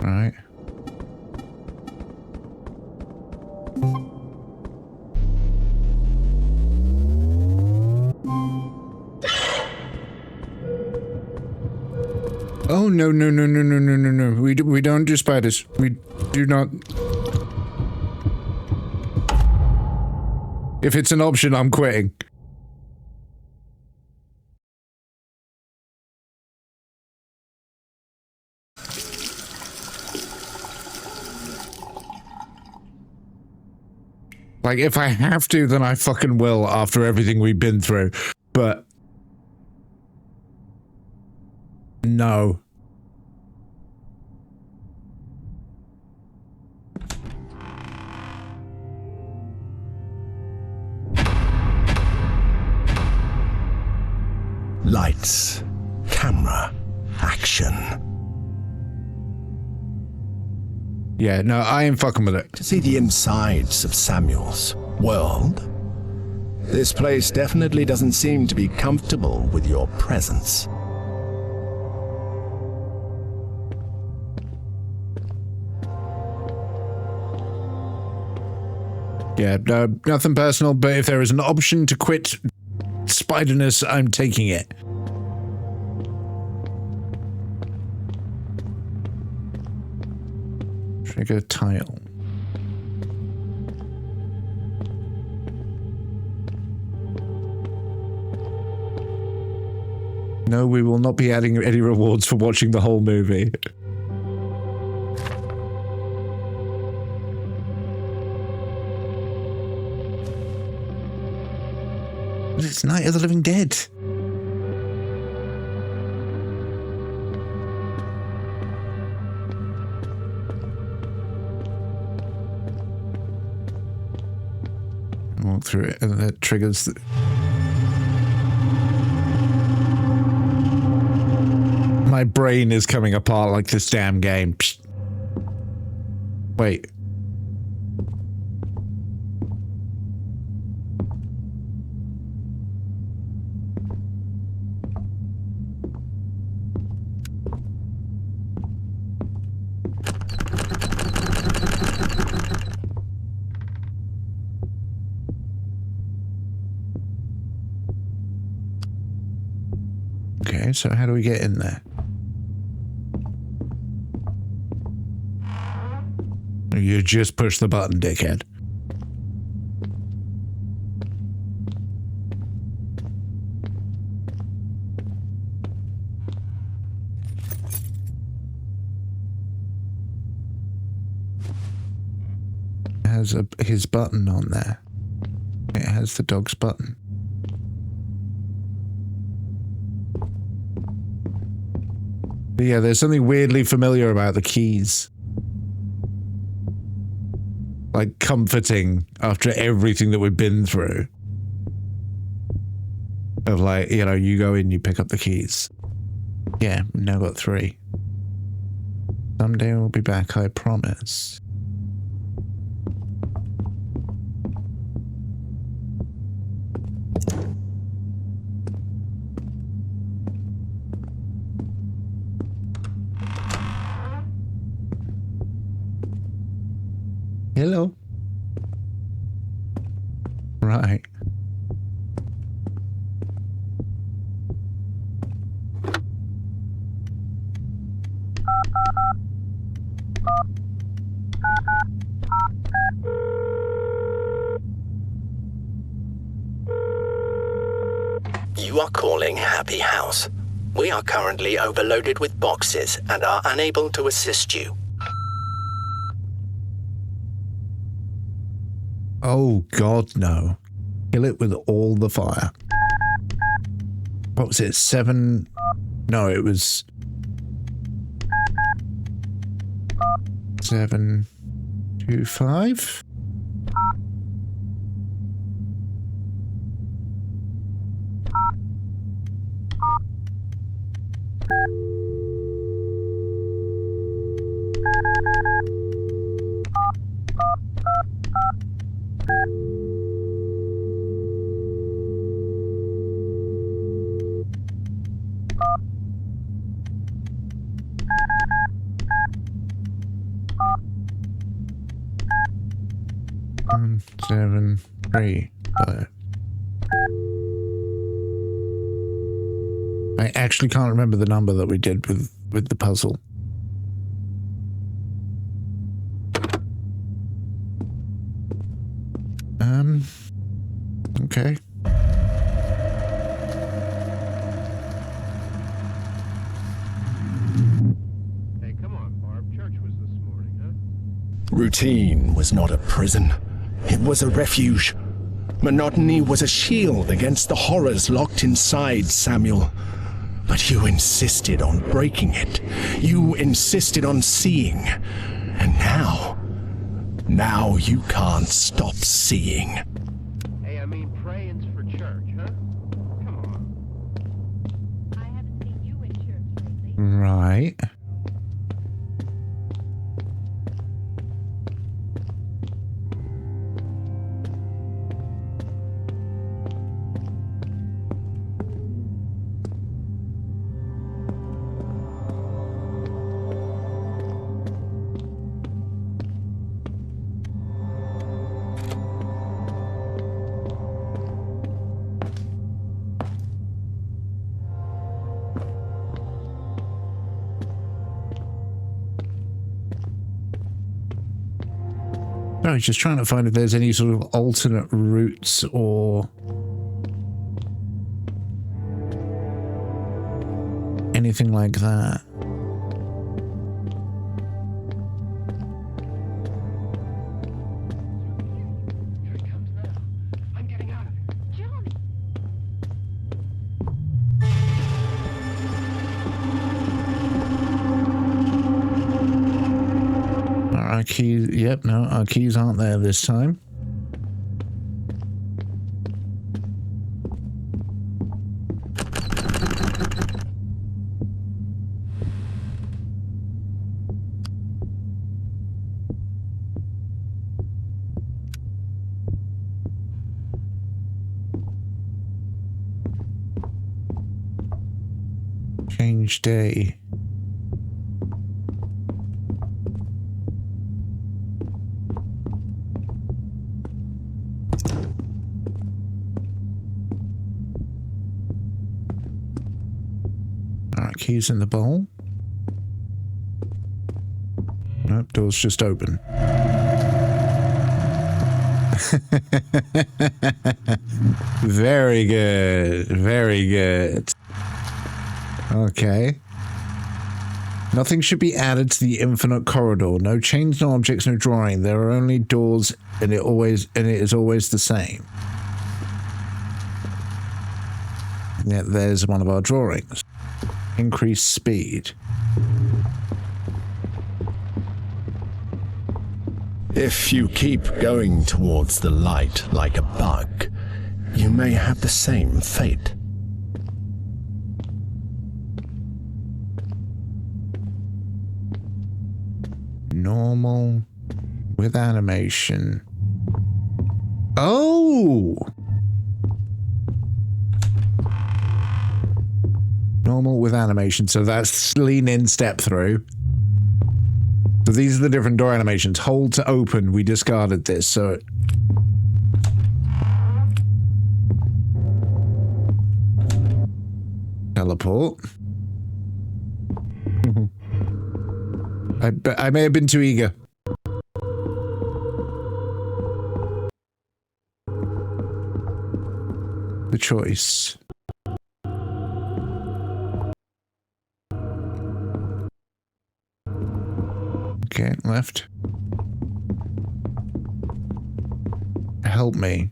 Right. Oh, no, no, no, no, no, no, no, no. We don't do spiders. We do not... If it's an option, I'm quitting. Like, if I have to, then I fucking will after everything we've been through. But... no. Lights, camera, action. Yeah, no, I ain't fucking with it. To see the insides of Samuel's world, this place definitely doesn't seem to be comfortable with your presence. Yeah, nothing personal, but if there is an option to quit spiderness, I'm taking it. Trigger tile. No, we will not be adding any rewards for watching the whole movie. It's Night of the Living Dead. Walk through it and that triggers the... My brain is coming apart like this damn game. Psst. Wait. Okay, so how do we get in there? You just push the button, dickhead. It has his button on there. It has the dog's button. But yeah, there's something weirdly familiar about the keys. Like, comforting after everything that we've been through. Of like, you know, you go in, you pick up the keys. Yeah, we've now got 3. Someday we'll be back, I promise. Hello. Right. You are calling Happy House. We are currently overloaded with boxes and are unable to assist you. Oh, God, no. Kill it with all the fire. What was it? 7? No, it was 725. One, 7, 3, 5. I actually can't remember the number that we did with the puzzle. Okay. Hey, come on, Barb. Church was this morning, huh? Routine was not a prison. It was a refuge. Monotony was a shield against the horrors locked inside Samuel. But you insisted on breaking it. You insisted on seeing. And now you can't stop seeing. Hey, I mean, praying's for church, huh? Come on. I haven't seen you in church lately. Right. No, just trying to find if there's any sort of alternate routes or anything like that. Here he comes now. I'm getting out of here. Johnny! Our keys, yep, no, our keys aren't there this time. Change day. Alright, keys in the bowl. Nope, door's just open. Very good. Very good. Okay. Nothing should be added to the infinite corridor. No chains, no objects, no drawing. There are only doors, and it is always the same. Yeah, there's one of our drawings. Increase speed. If you keep going towards the light like a bug, you may have the same fate. Normal with animation. Oh! Normal with animation. So that's lean in, step through. So these are the different door animations. Hold to open. We discarded this. So teleport. I may have been too eager. The choice. left. Help me.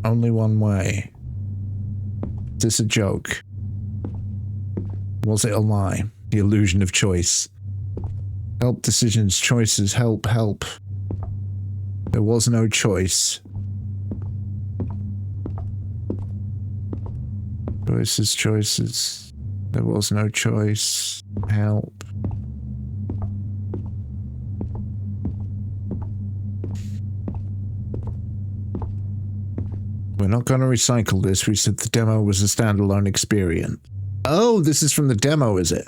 Only one way. Is this a joke? Was it a lie? The illusion of choice. Help, decisions, choices, help, help. There was no choice. Choices, choices. There was no choice. Help. We're not going to recycle this. We said the demo was a standalone experience. Oh, this is from the demo, is it?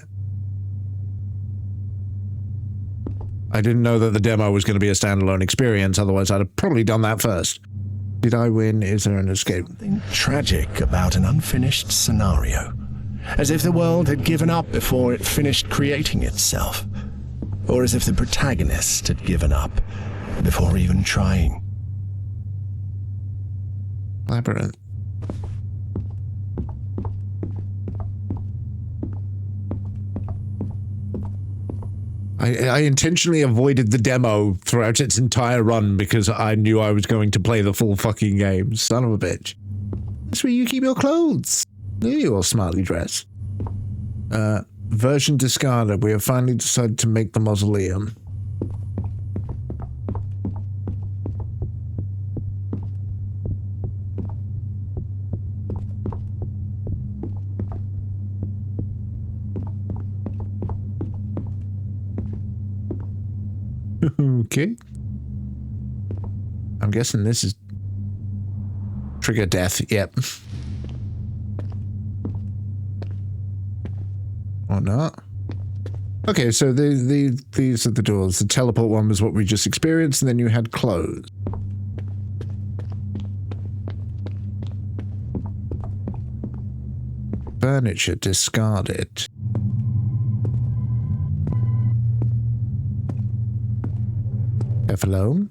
I didn't know that the demo was going to be a standalone experience, otherwise I'd have probably done that first. Did I win? Is there an escape? Something tragic about an unfinished scenario. As if the world had given up before it finished creating itself. Or as if the protagonist had given up before even trying. Labyrinth. I intentionally avoided the demo throughout its entire run because I knew I was going to play the full fucking game. Son of a bitch. That's where you keep your clothes. There you are, smartly dressed. Version discarded. We have finally decided to make the mausoleum. Okay. I'm guessing this is trigger death. Yep. Or not. Okay, so these are the doors. The teleport one was what we just experienced, and then you had clothes. Furniture discarded. F alone.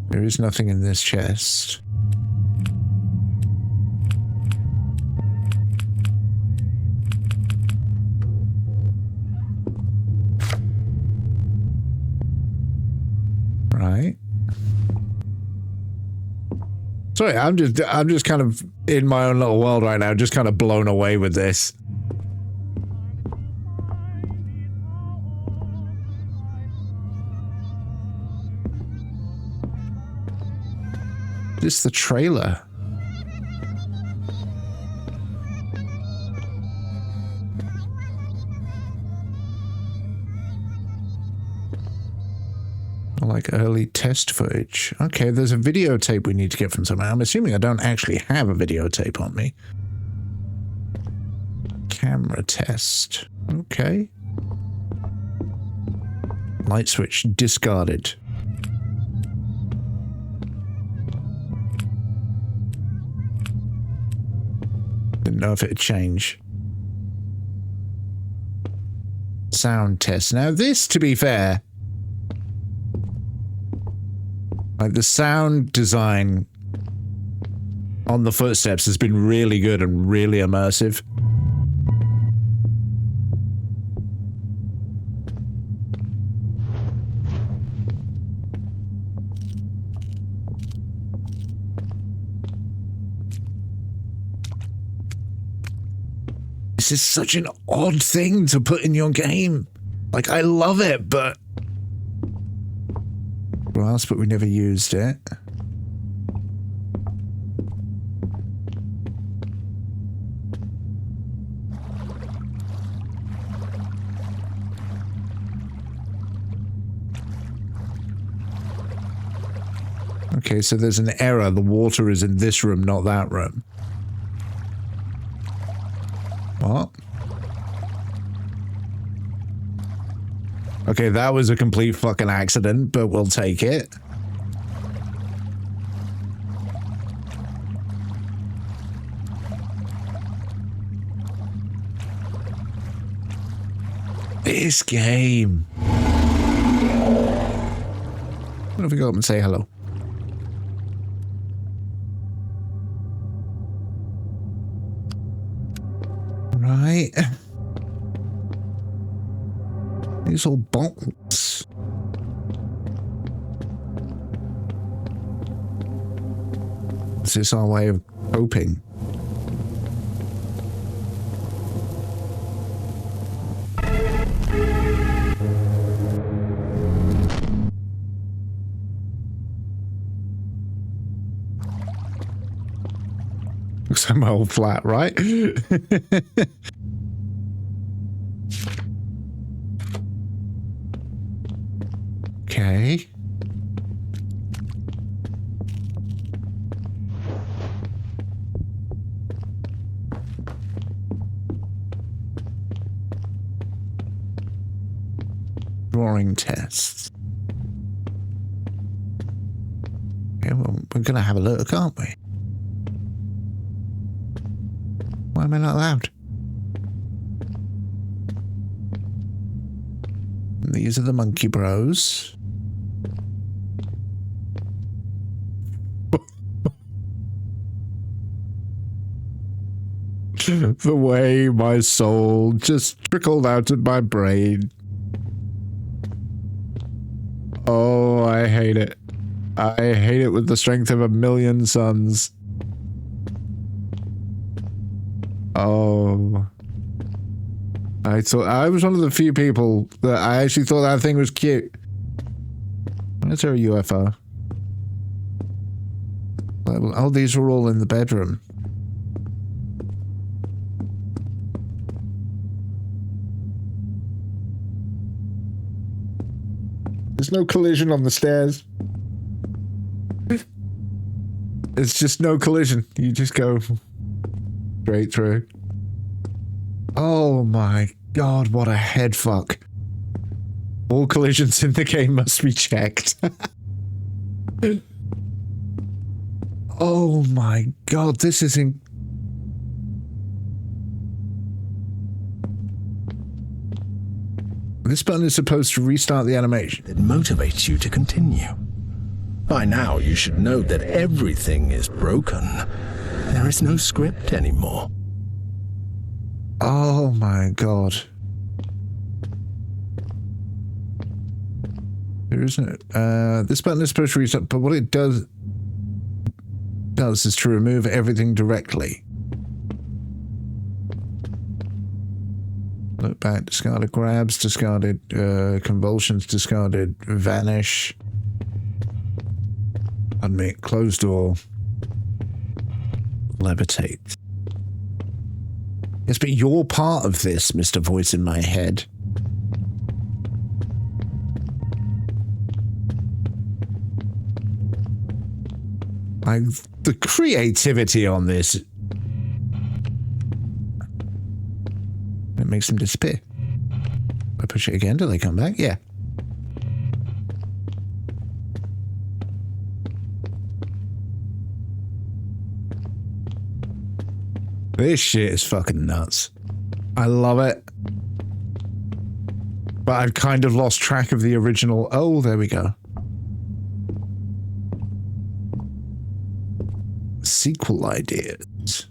There is nothing in this chest. Right. Sorry, I'm just kind of in my own little world right now, just kind of blown away with this. This is the trailer. Like early test footage. Okay, there's a videotape we need to get from somewhere. I'm assuming I don't actually have a videotape on me. Camera test. Okay. Light switch discarded. Didn't know if it'd change. Sound test. Now this, to be fair, like the sound design on the footsteps has been really good and really immersive. This is such an odd thing to put in your game. Like, I love it, but we never used it. Okay, so there's an error. The water is in this room, not that room. What? Okay, that was a complete fucking accident, but we'll take it. This game. What if we go up and say hello? Right. These all bottles. Is this our way of coping? Looks like my old flat, right? Okay. Drawing tests. Okay, well, we're gonna have a look, aren't we? Why am I not allowed? These are the monkey bros. The way my soul just trickled out of my brain. Oh, I hate it. I hate it with the strength of a million suns. Oh. I thought I was one of the few people that I actually thought that thing was cute. Is there a UFO? Oh, these were all in the bedroom. There's no collision on the stairs. It's just no collision. You just go straight through. Oh my god, what a head fuck. All collisions in the game must be checked. Oh my god, this is in... This button is supposed to restart the animation. That motivates you to continue. By now, you should know that everything is broken. There is no script anymore. Oh my god. There isn't... this button is supposed to restart, but what it does is to remove everything directly. Look back, discarded grabs, discarded convulsions, discarded vanish. Admit, closed door. Levitate. Yes, but you're part of this, Mr. Voice in my head. The creativity on this... It makes them disappear. I push it again, do they come back? Yeah. This shit is fucking nuts. I love it. But I've kind of lost track of the original... Oh, there we go. Sequel ideas.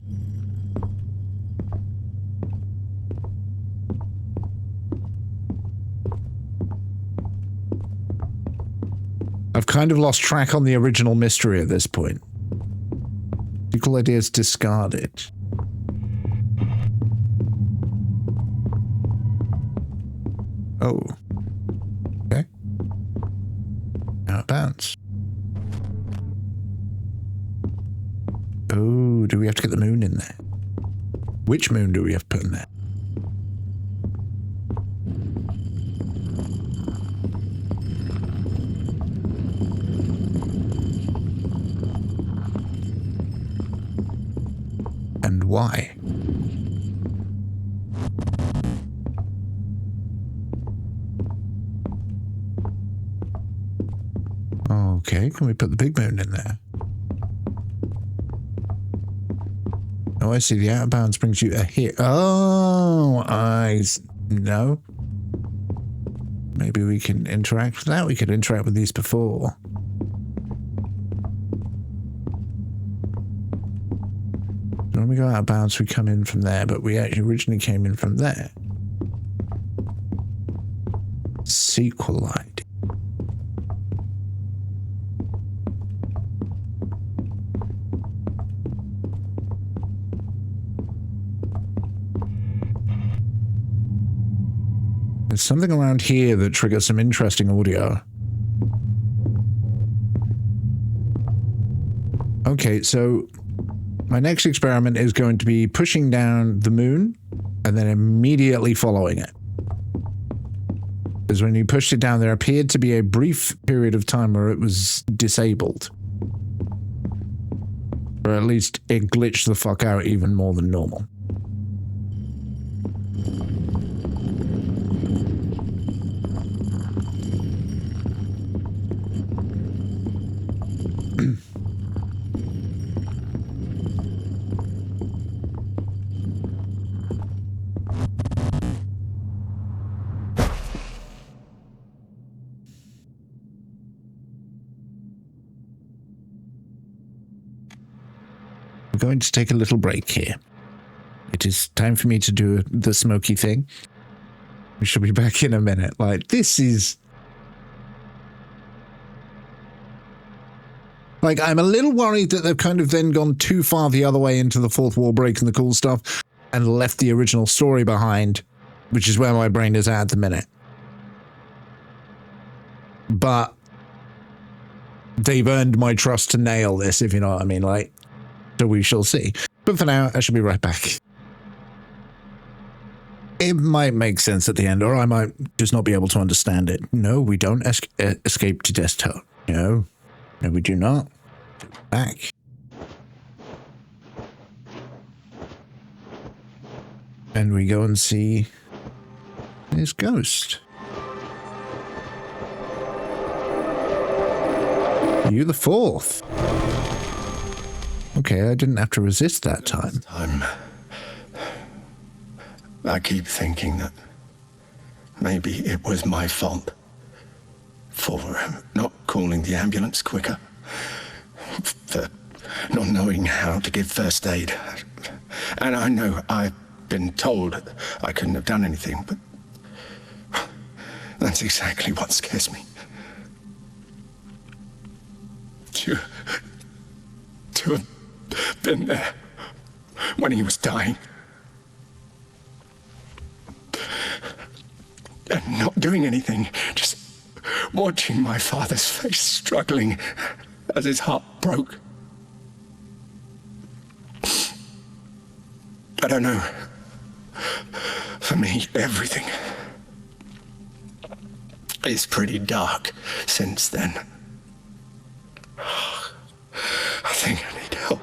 I've kind of lost track on the original mystery at this point. Sequel ideas discarded. Oh. Okay. Out of bounds. Oh, do we have to get the moon in there? Which moon do we have to put in there? And why? Okay, can we put the big moon in there? Oh, I see. The out of bounds brings you a hit. Oh, no. Maybe we can interact with that. We could interact with these before. we go out of bounds, we come in from there, but we actually originally came in from there. Sequel ID. There's something around here that triggers some interesting audio. Okay, so my next experiment is going to be pushing down the moon and then immediately following it. Because when you pushed it down, there appeared to be a brief period of time where it was disabled. Or at least it glitched the fuck out even more than normal. I'm going to take a little break here. It is time for me to do the smoky thing. We shall be back in a minute. Like, this is... Like, I'm a little worried that they've kind of then gone too far the other way into the fourth wall break and the cool stuff and left the original story behind, which is where my brain is at the minute. But they've earned my trust to nail this, if you know what I mean. Like, so we shall see. But for now, I shall be right back. It might make sense at the end, or I might just not be able to understand it. No, we don't escape to desktop. No, we do not. Back. And we go and see his ghost. You the fourth. Okay, I didn't have to resist that time. I keep thinking that maybe it was my fault for not calling the ambulance quicker, for not knowing how to give first aid. And I know I've been told I couldn't have done anything, but that's exactly what scares me. To have been there when he was dying and not doing anything, just watching my father's face struggling as his heart broke. I don't know. For me, everything is pretty dark since then. I think I need help.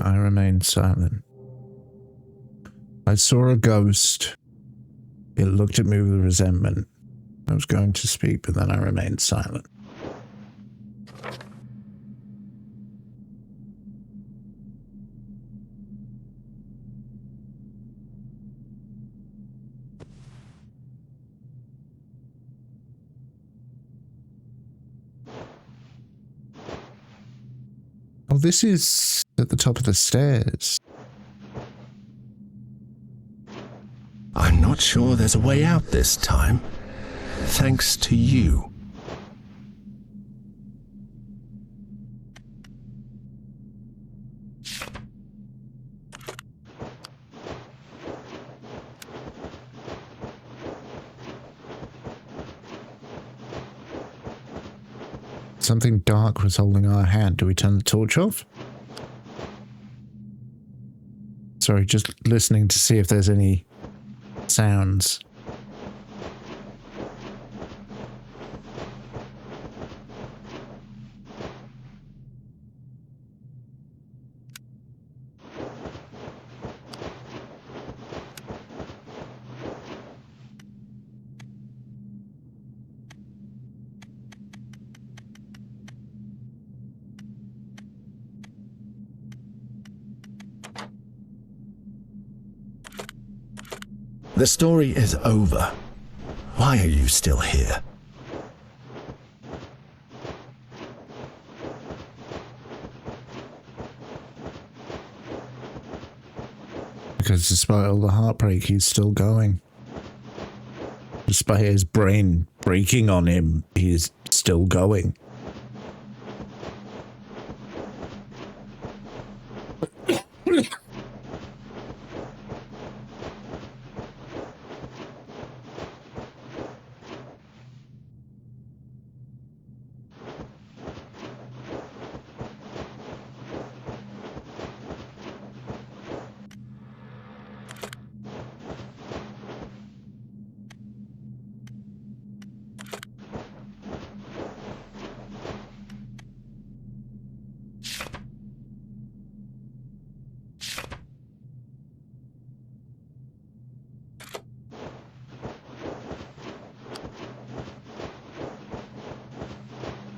I remained silent. I saw a ghost. It looked at me with resentment. I was going to speak, but then I remained silent. Oh, this is at the top of the stairs. I'm not sure there's a way out this time, thanks to you. Something dark was holding our hand. Do we turn the torch off? Sorry, just listening to see if there's any sounds. The story is over. Why are you still here? Because despite all the heartbreak, he's still going. Despite his brain breaking on him, he's still going.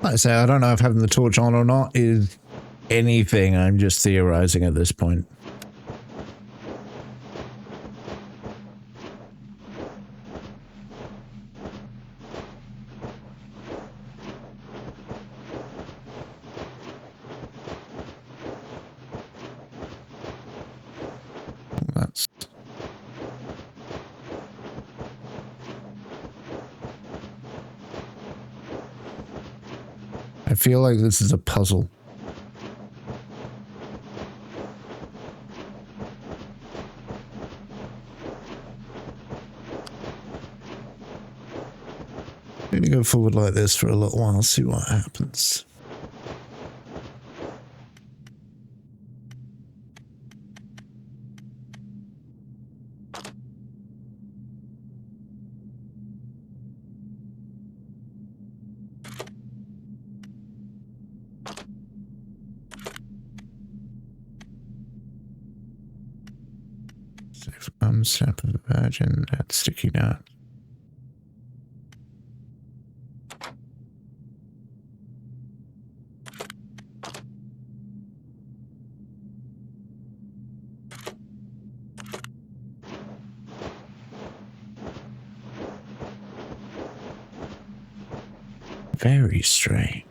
Like I say, I don't know if having the torch on or not is anything. I'm just theorizing at this point. That's... I feel like this is a puzzle. I'm gonna go forward like this for a little while, see what happens. Snap of the virgin, that sticky note. Very strange.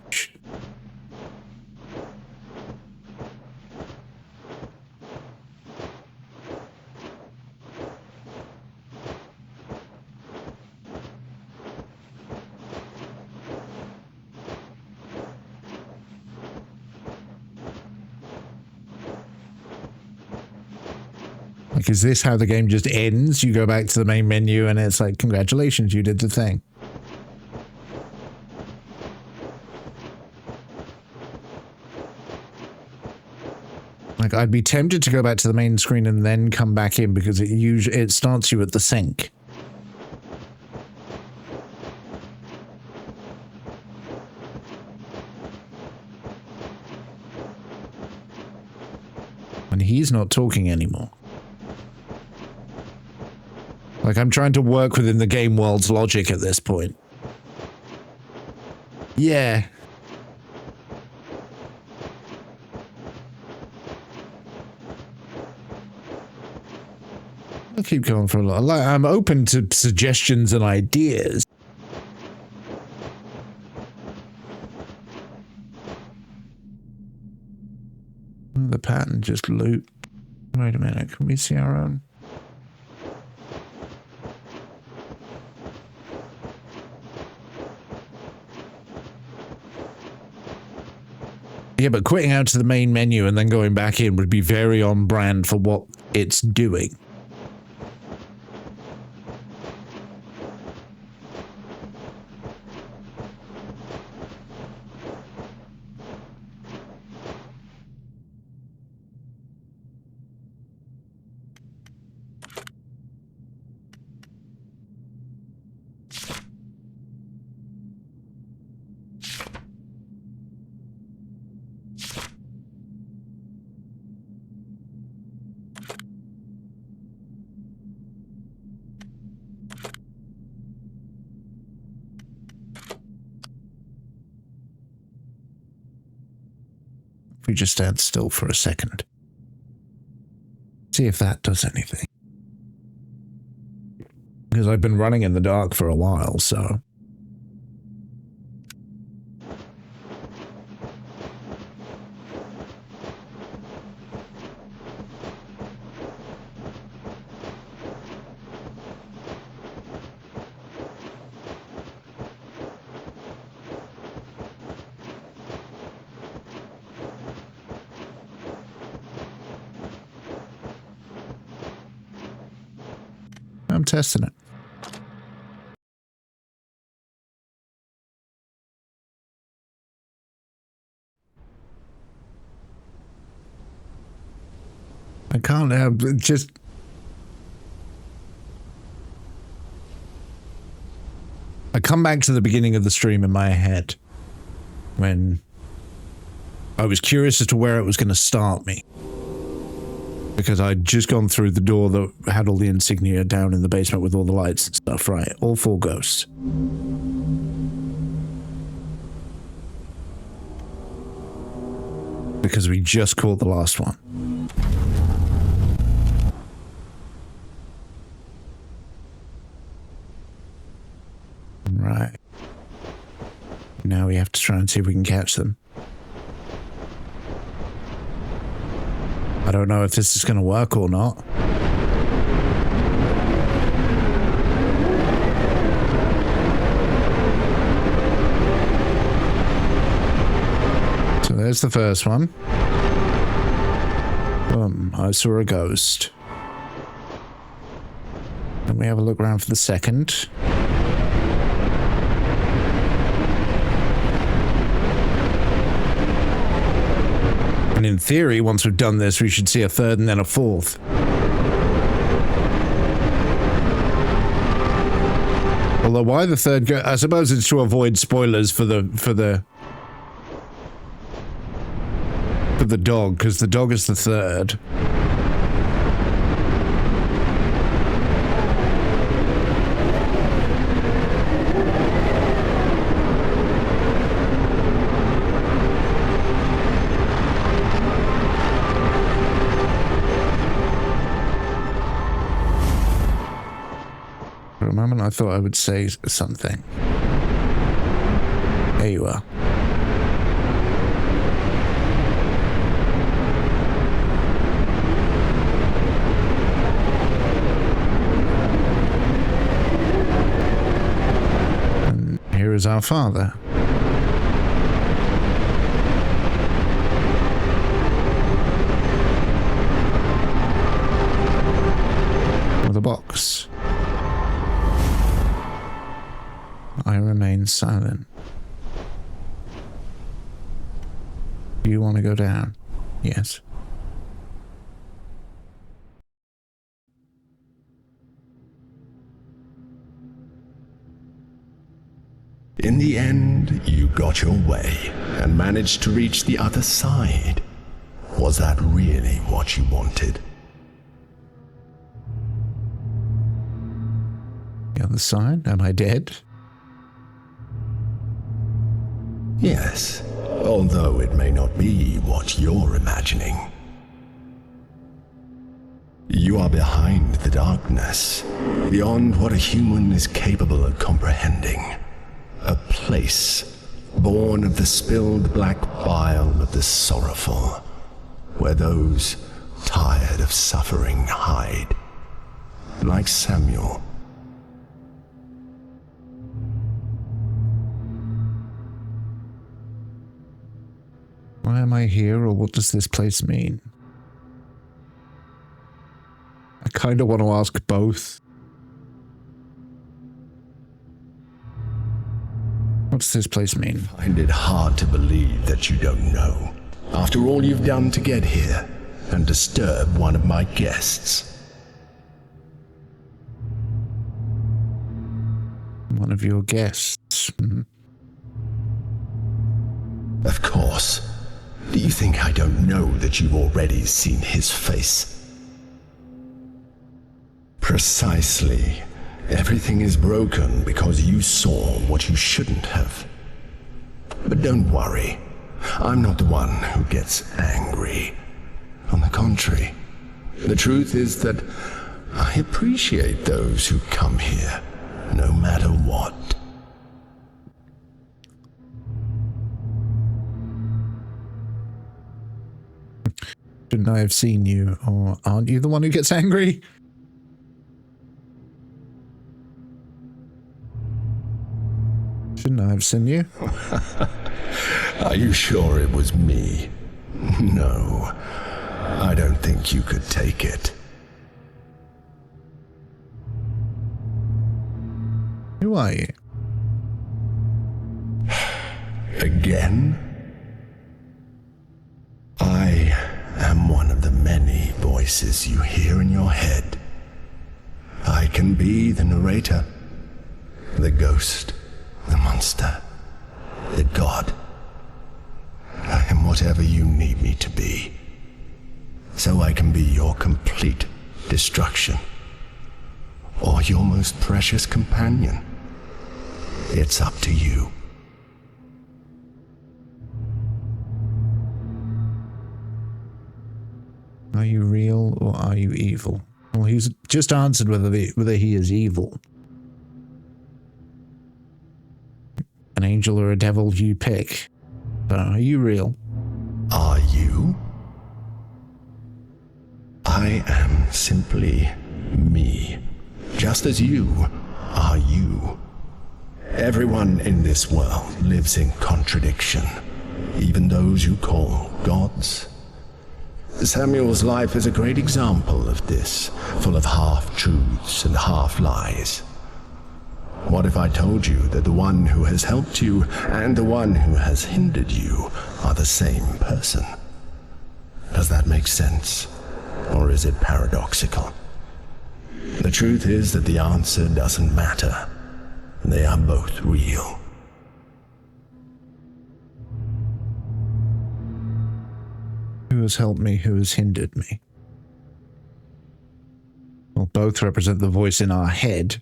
Like, is this how the game just ends? You go back to the main menu and it's like, congratulations, you did the thing. Like, I'd be tempted to go back to the main screen and then come back in because it starts you at the sink. And he's not talking anymore. Like, I'm trying to work within the game world's logic at this point. Yeah. I'll keep going for a lot. Like, I'm open to suggestions and ideas. The pattern just loop. Wait a minute, can we see our own? Yeah, but quitting out to the main menu and then going back in would be very on brand for what it's doing. We just stand still for a second. See if that does anything. Because I've been running in the dark for a while, so... I'm testing it. I can't just... I come back to the beginning of the stream in my head when I was curious as to where it was going to start me. Because I'd just gone through the door that had all the insignia down in the basement with all the lights and stuff, right? All 4 ghosts. Because we just caught the last one. Right. Now we have to try and see if we can catch them. I don't know if this is going to work or not. So there's the first one. Boom, I saw a ghost. Let me have a look around for the second. And in theory, once we've done this, we should see a third and then a fourth. Although, why the third? I suppose it's to avoid spoilers for the dog, because the dog is the third. For a moment, I thought I would say something. There you are. And here is our father. With a box. I remain silent. Do you want to go down? Yes. In the end, you got your way and managed to reach the other side. Was that really what you wanted? The other side? Am I dead? Yes, although it may not be what you're imagining. You are behind the darkness, beyond what a human is capable of comprehending. A place born of the spilled black bile of the sorrowful, where those tired of suffering hide, like Samuel. Why am I here, or what does this place mean? I kind of want to ask both. What does this place mean? I find it hard to believe that you don't know. After all you've done to get here and disturb one of my guests. One of your guests. Of course. Do you think I don't know that you've already seen his face? Precisely. Everything is broken because you saw what you shouldn't have. But don't worry. I'm not the one who gets angry. On the contrary, the truth is that I appreciate those who come here, no matter what. Shouldn't I have seen you, or aren't you the one who gets angry? Shouldn't I have seen you? Are you sure it was me? No, I don't think you could take it. Who are you? Again? I am one of the many voices you hear in your head. I can be the narrator, the ghost, the monster, the god. I am whatever you need me to be, so I can be your complete destruction, or your most precious companion. It's up to you. Are you real or are you evil? Well, he's just answered whether he is evil. An angel or a devil, you pick. But are you real? Are you? I am simply me, just as you are you. Everyone in this world lives in contradiction, even those you call gods. Samuel's life is a great example of this, full of half-truths and half-lies. What if I told you that the one who has helped you and the one who has hindered you are the same person? Does that make sense? Or is it paradoxical? The truth is that the answer doesn't matter. They are both real. Who has helped me? Who has hindered me? Well, both represent the voice in our head.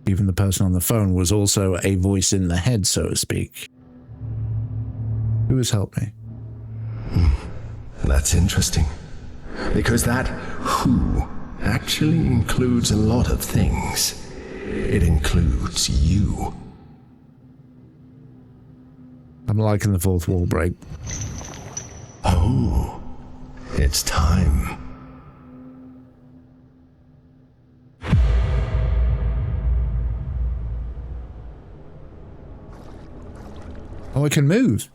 Even the person on the phone was also a voice in the head, so to speak. Who has helped me? That's interesting. Because that who actually includes a lot of things. It includes you. I'm liking the fourth wall break. Oh, it's time. Oh, I can move.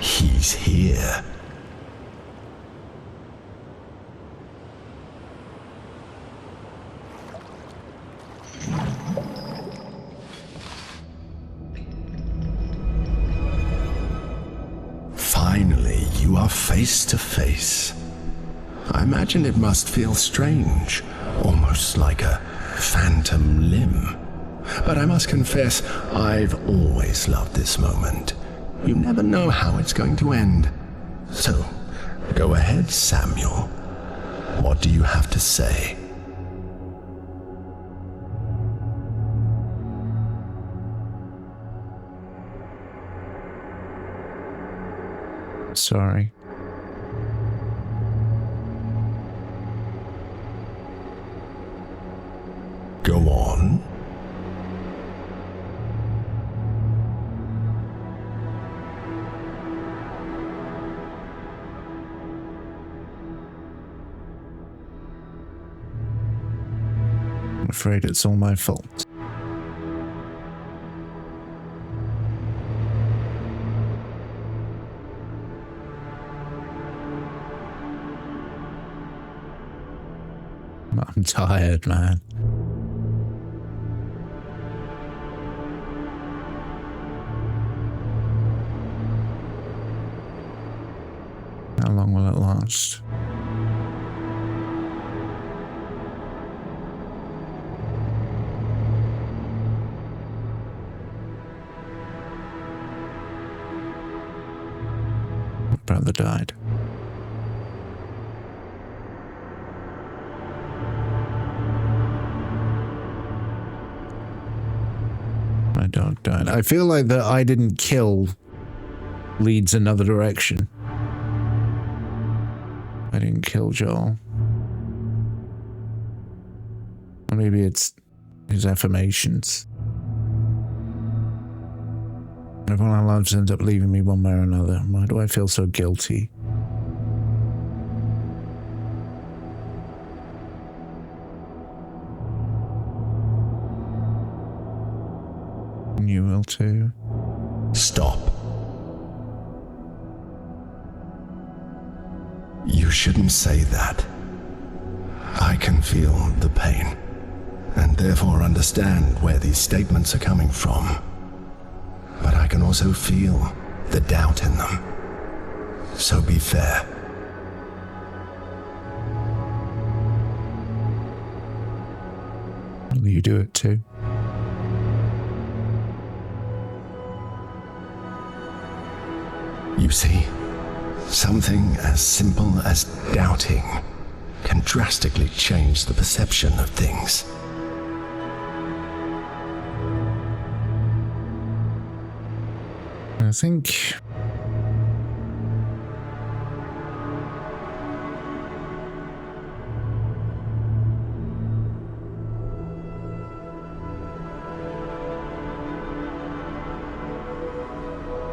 He's here. Finally, you are face to face. I imagine it must feel strange, almost like a phantom limb. But I must confess, I've always loved this moment. You never know how it's going to end. So, go ahead, Samuel. What do you have to say? Sorry. Go on. I'm afraid it's all my fault. I'm tired, man. How long will it last? My brother died. My dog died. I feel like that I didn't kill leads another direction. I didn't kill Joel. Or maybe it's his affirmations. Everyone I love ends up leaving me one way or another. Why do I feel so guilty? You will too. Stop. You shouldn't say that. I can feel the pain, and therefore understand where these statements are coming from. But I can also feel the doubt in them. So be fair. Will you do it too? You see, something as simple as doubting can drastically change the perception of things. I think...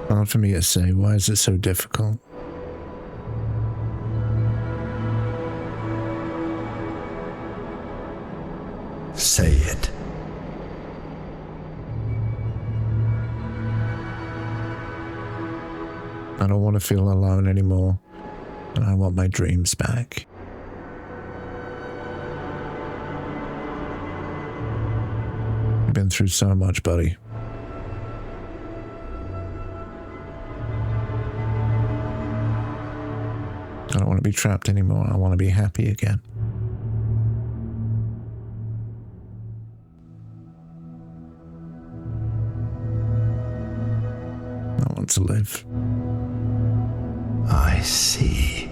hard for me to say. Why is it so difficult? Say it. I don't want to feel alone anymore, and I want my dreams back. You've been through so much, buddy. I don't want to be trapped anymore. I want to be happy again. I want to live. I see.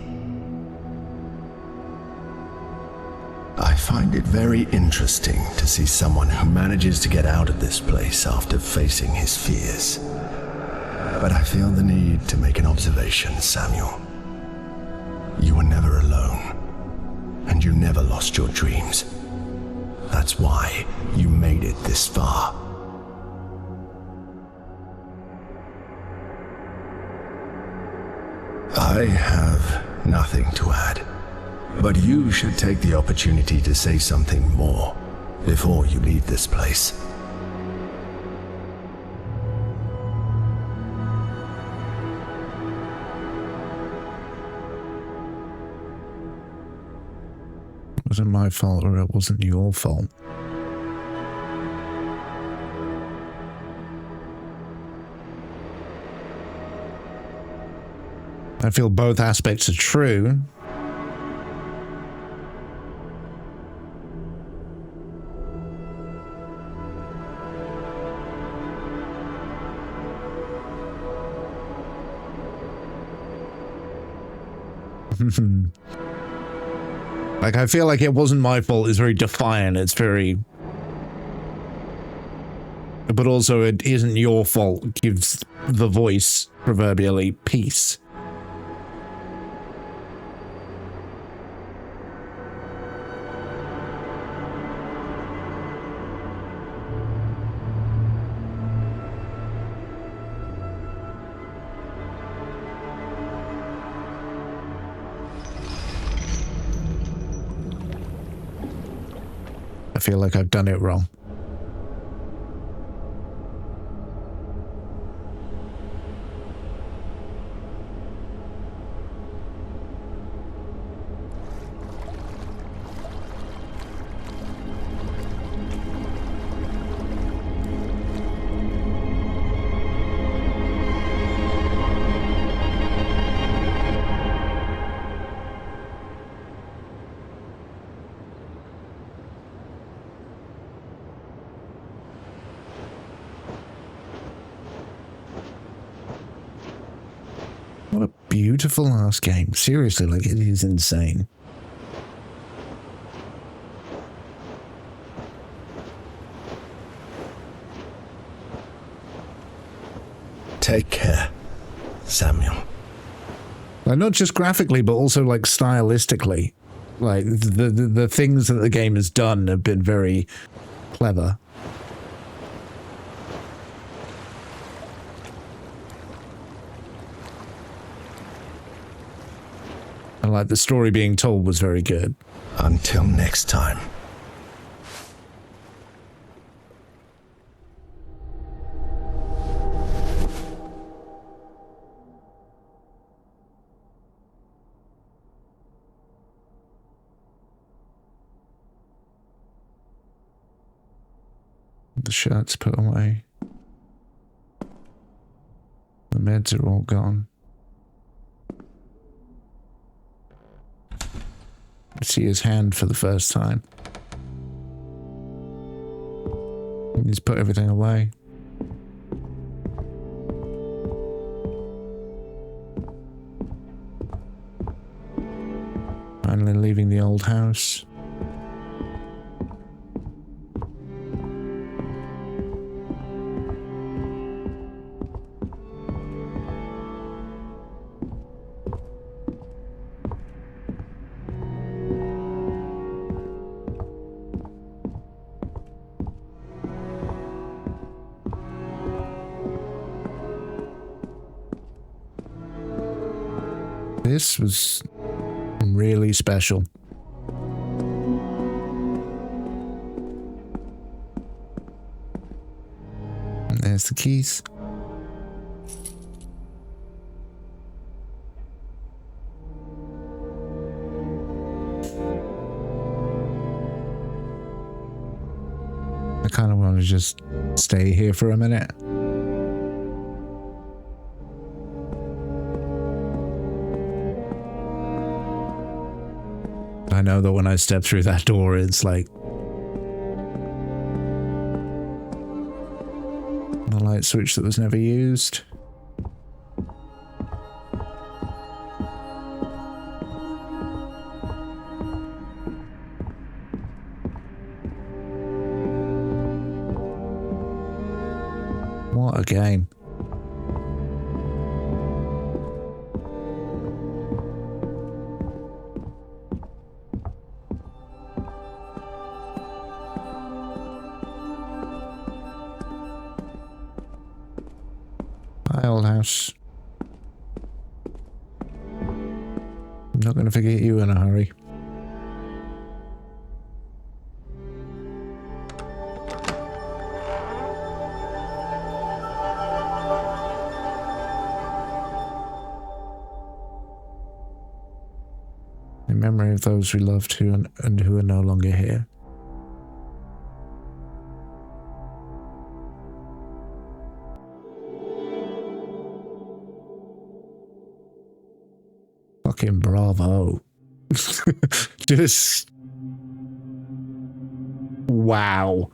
I find it very interesting to see someone who manages to get out of this place after facing his fears. But I feel the need to make an observation, Samuel. You were never alone, and you never lost your dreams. That's why you made it this far. I have nothing to add, but you should take the opportunity to say something more before you leave this place. Was it my fault or it wasn't your fault? I feel both aspects are true. Like, I feel like it wasn't my fault. It's very defiant. It's very... But also, it isn't your fault. Gives the voice, proverbially, peace. I feel like I've done it wrong. What a beautiful ass game. Seriously, like, it is insane. Take care, Samuel. Like, not just graphically, but also, like, stylistically. Like, the things that the game has done have been very clever. And, like, the story being told was very good. Until next time. The shirt's put away. The meds are all gone. I see his hand for the first time. He's put everything away. Finally leaving the old house. This was really special. And there's the keys. I kind of want to just stay here for a minute. I know that when I step through that door, it's like a light switch that was never used. What a game. Hi, old house. I'm not going to forget you in a hurry. In memory of those we loved and who are no longer here. Fucking bravo. Just wow.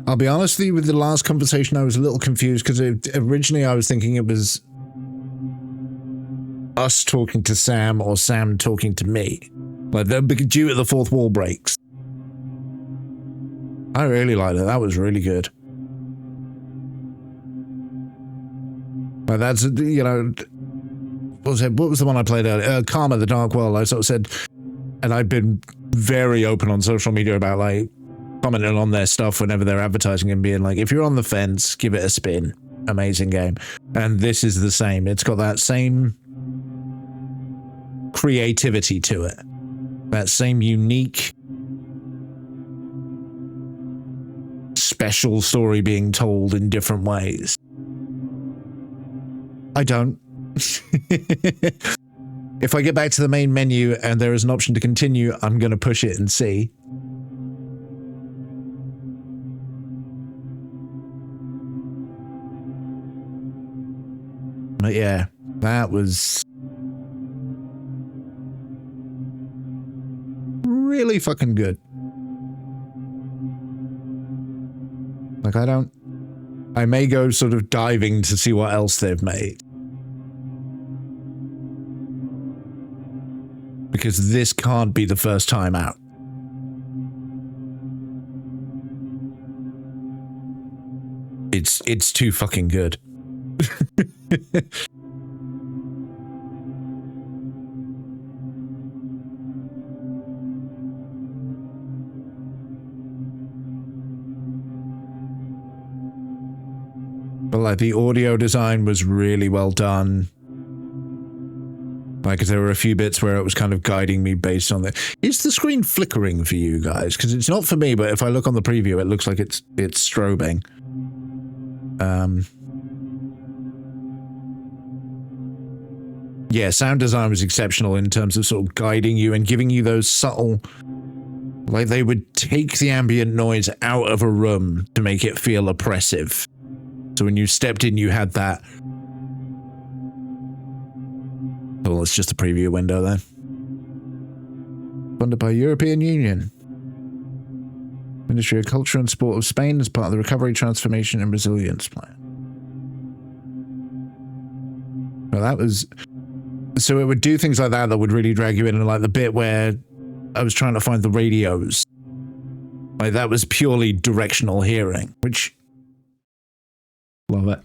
I'll be honest with you, with the last conversation I was a little confused because originally I was thinking it was us talking to Sam or Sam talking to me. Like, they're due at the fourth wall breaks. I really liked it. That was really good. Like, that's, you know, what was the one I played earlier? Karma, the Dark World. I sort of said, and I've been very open on social media about, like, commenting on their stuff whenever they're advertising and being like, if you're on the fence, give it a spin. Amazing game. And this is the same. It's got that same creativity to it. That same unique, special story being told in different ways. I don't. If I get back to the main menu and there is an option to continue, I'm going to push it and see. But yeah, that was really fucking good. Like, I may go sort of diving to see what else they've made. Because this can't be the first time out. It's too fucking good. But like, the audio design was really well done. Like, there were a few bits where it was kind of guiding me based on the... Is the screen flickering for you guys? Because it's not for me, but if I look on the preview, it looks like it's strobing. Yeah, sound design was exceptional in terms of sort of guiding you and giving you those subtle, like they would take the ambient noise out of a room to make it feel oppressive. So when you stepped in, you had that. Well, it's just a preview window then. Funded by European Union. Ministry of Culture and Sport of Spain as part of the Recovery, Transformation and Resilience Plan. Well, that was... So it would do things like that would really drag you in, and like the bit where I was trying to find the radios. Like that was purely directional hearing, which... Love it.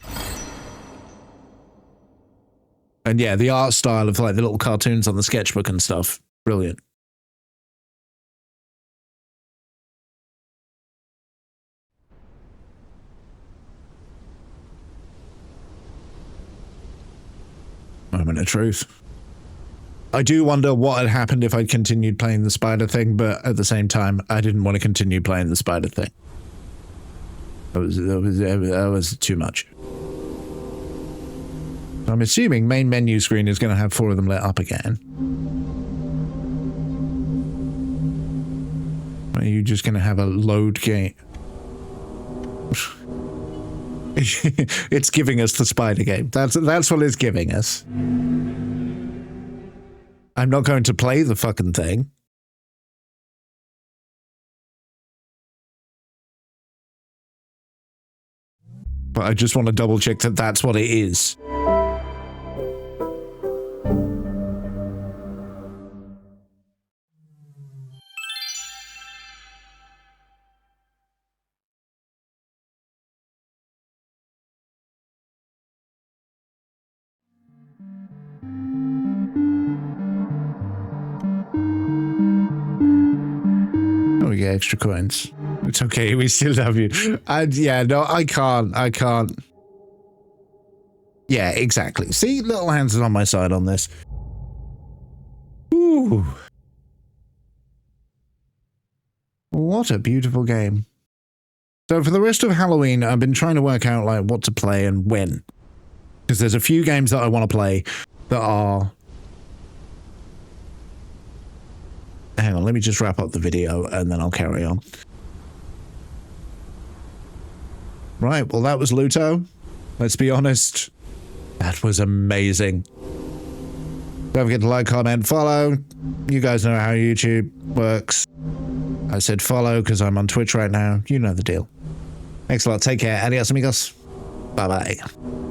And yeah, the art style of like the little cartoons on the sketchbook and stuff. Brilliant. Moment of truth. I do wonder what had happened if I'd continued playing the spider thing, but at the same time, I didn't want to continue playing the spider thing. That was too much. I'm assuming main menu screen is going to have 4 of them lit up again. Are you just going to have a load gate? It's giving us the spider game. That's what it's giving us. I'm not going to play the fucking thing. But I just want to double check that that's what it is. Oh, we get extra coins. It's okay, we still love you. Yeah, no, I can't. Yeah, exactly. See, Little Hands is on my side on this. Ooh. What a beautiful game. So for the rest of Halloween, I've been trying to work out like what to play and when. Because there's a few games that I want to play that are... Hang on, let me just wrap up the video and then I'll carry on. Right, well that was Luto. Let's be honest. That was amazing. Don't forget to like, comment, follow. You guys know how YouTube works. I said follow because I'm on Twitch right now. You know the deal. Thanks a lot. Take care. Adios, amigos. Bye-bye.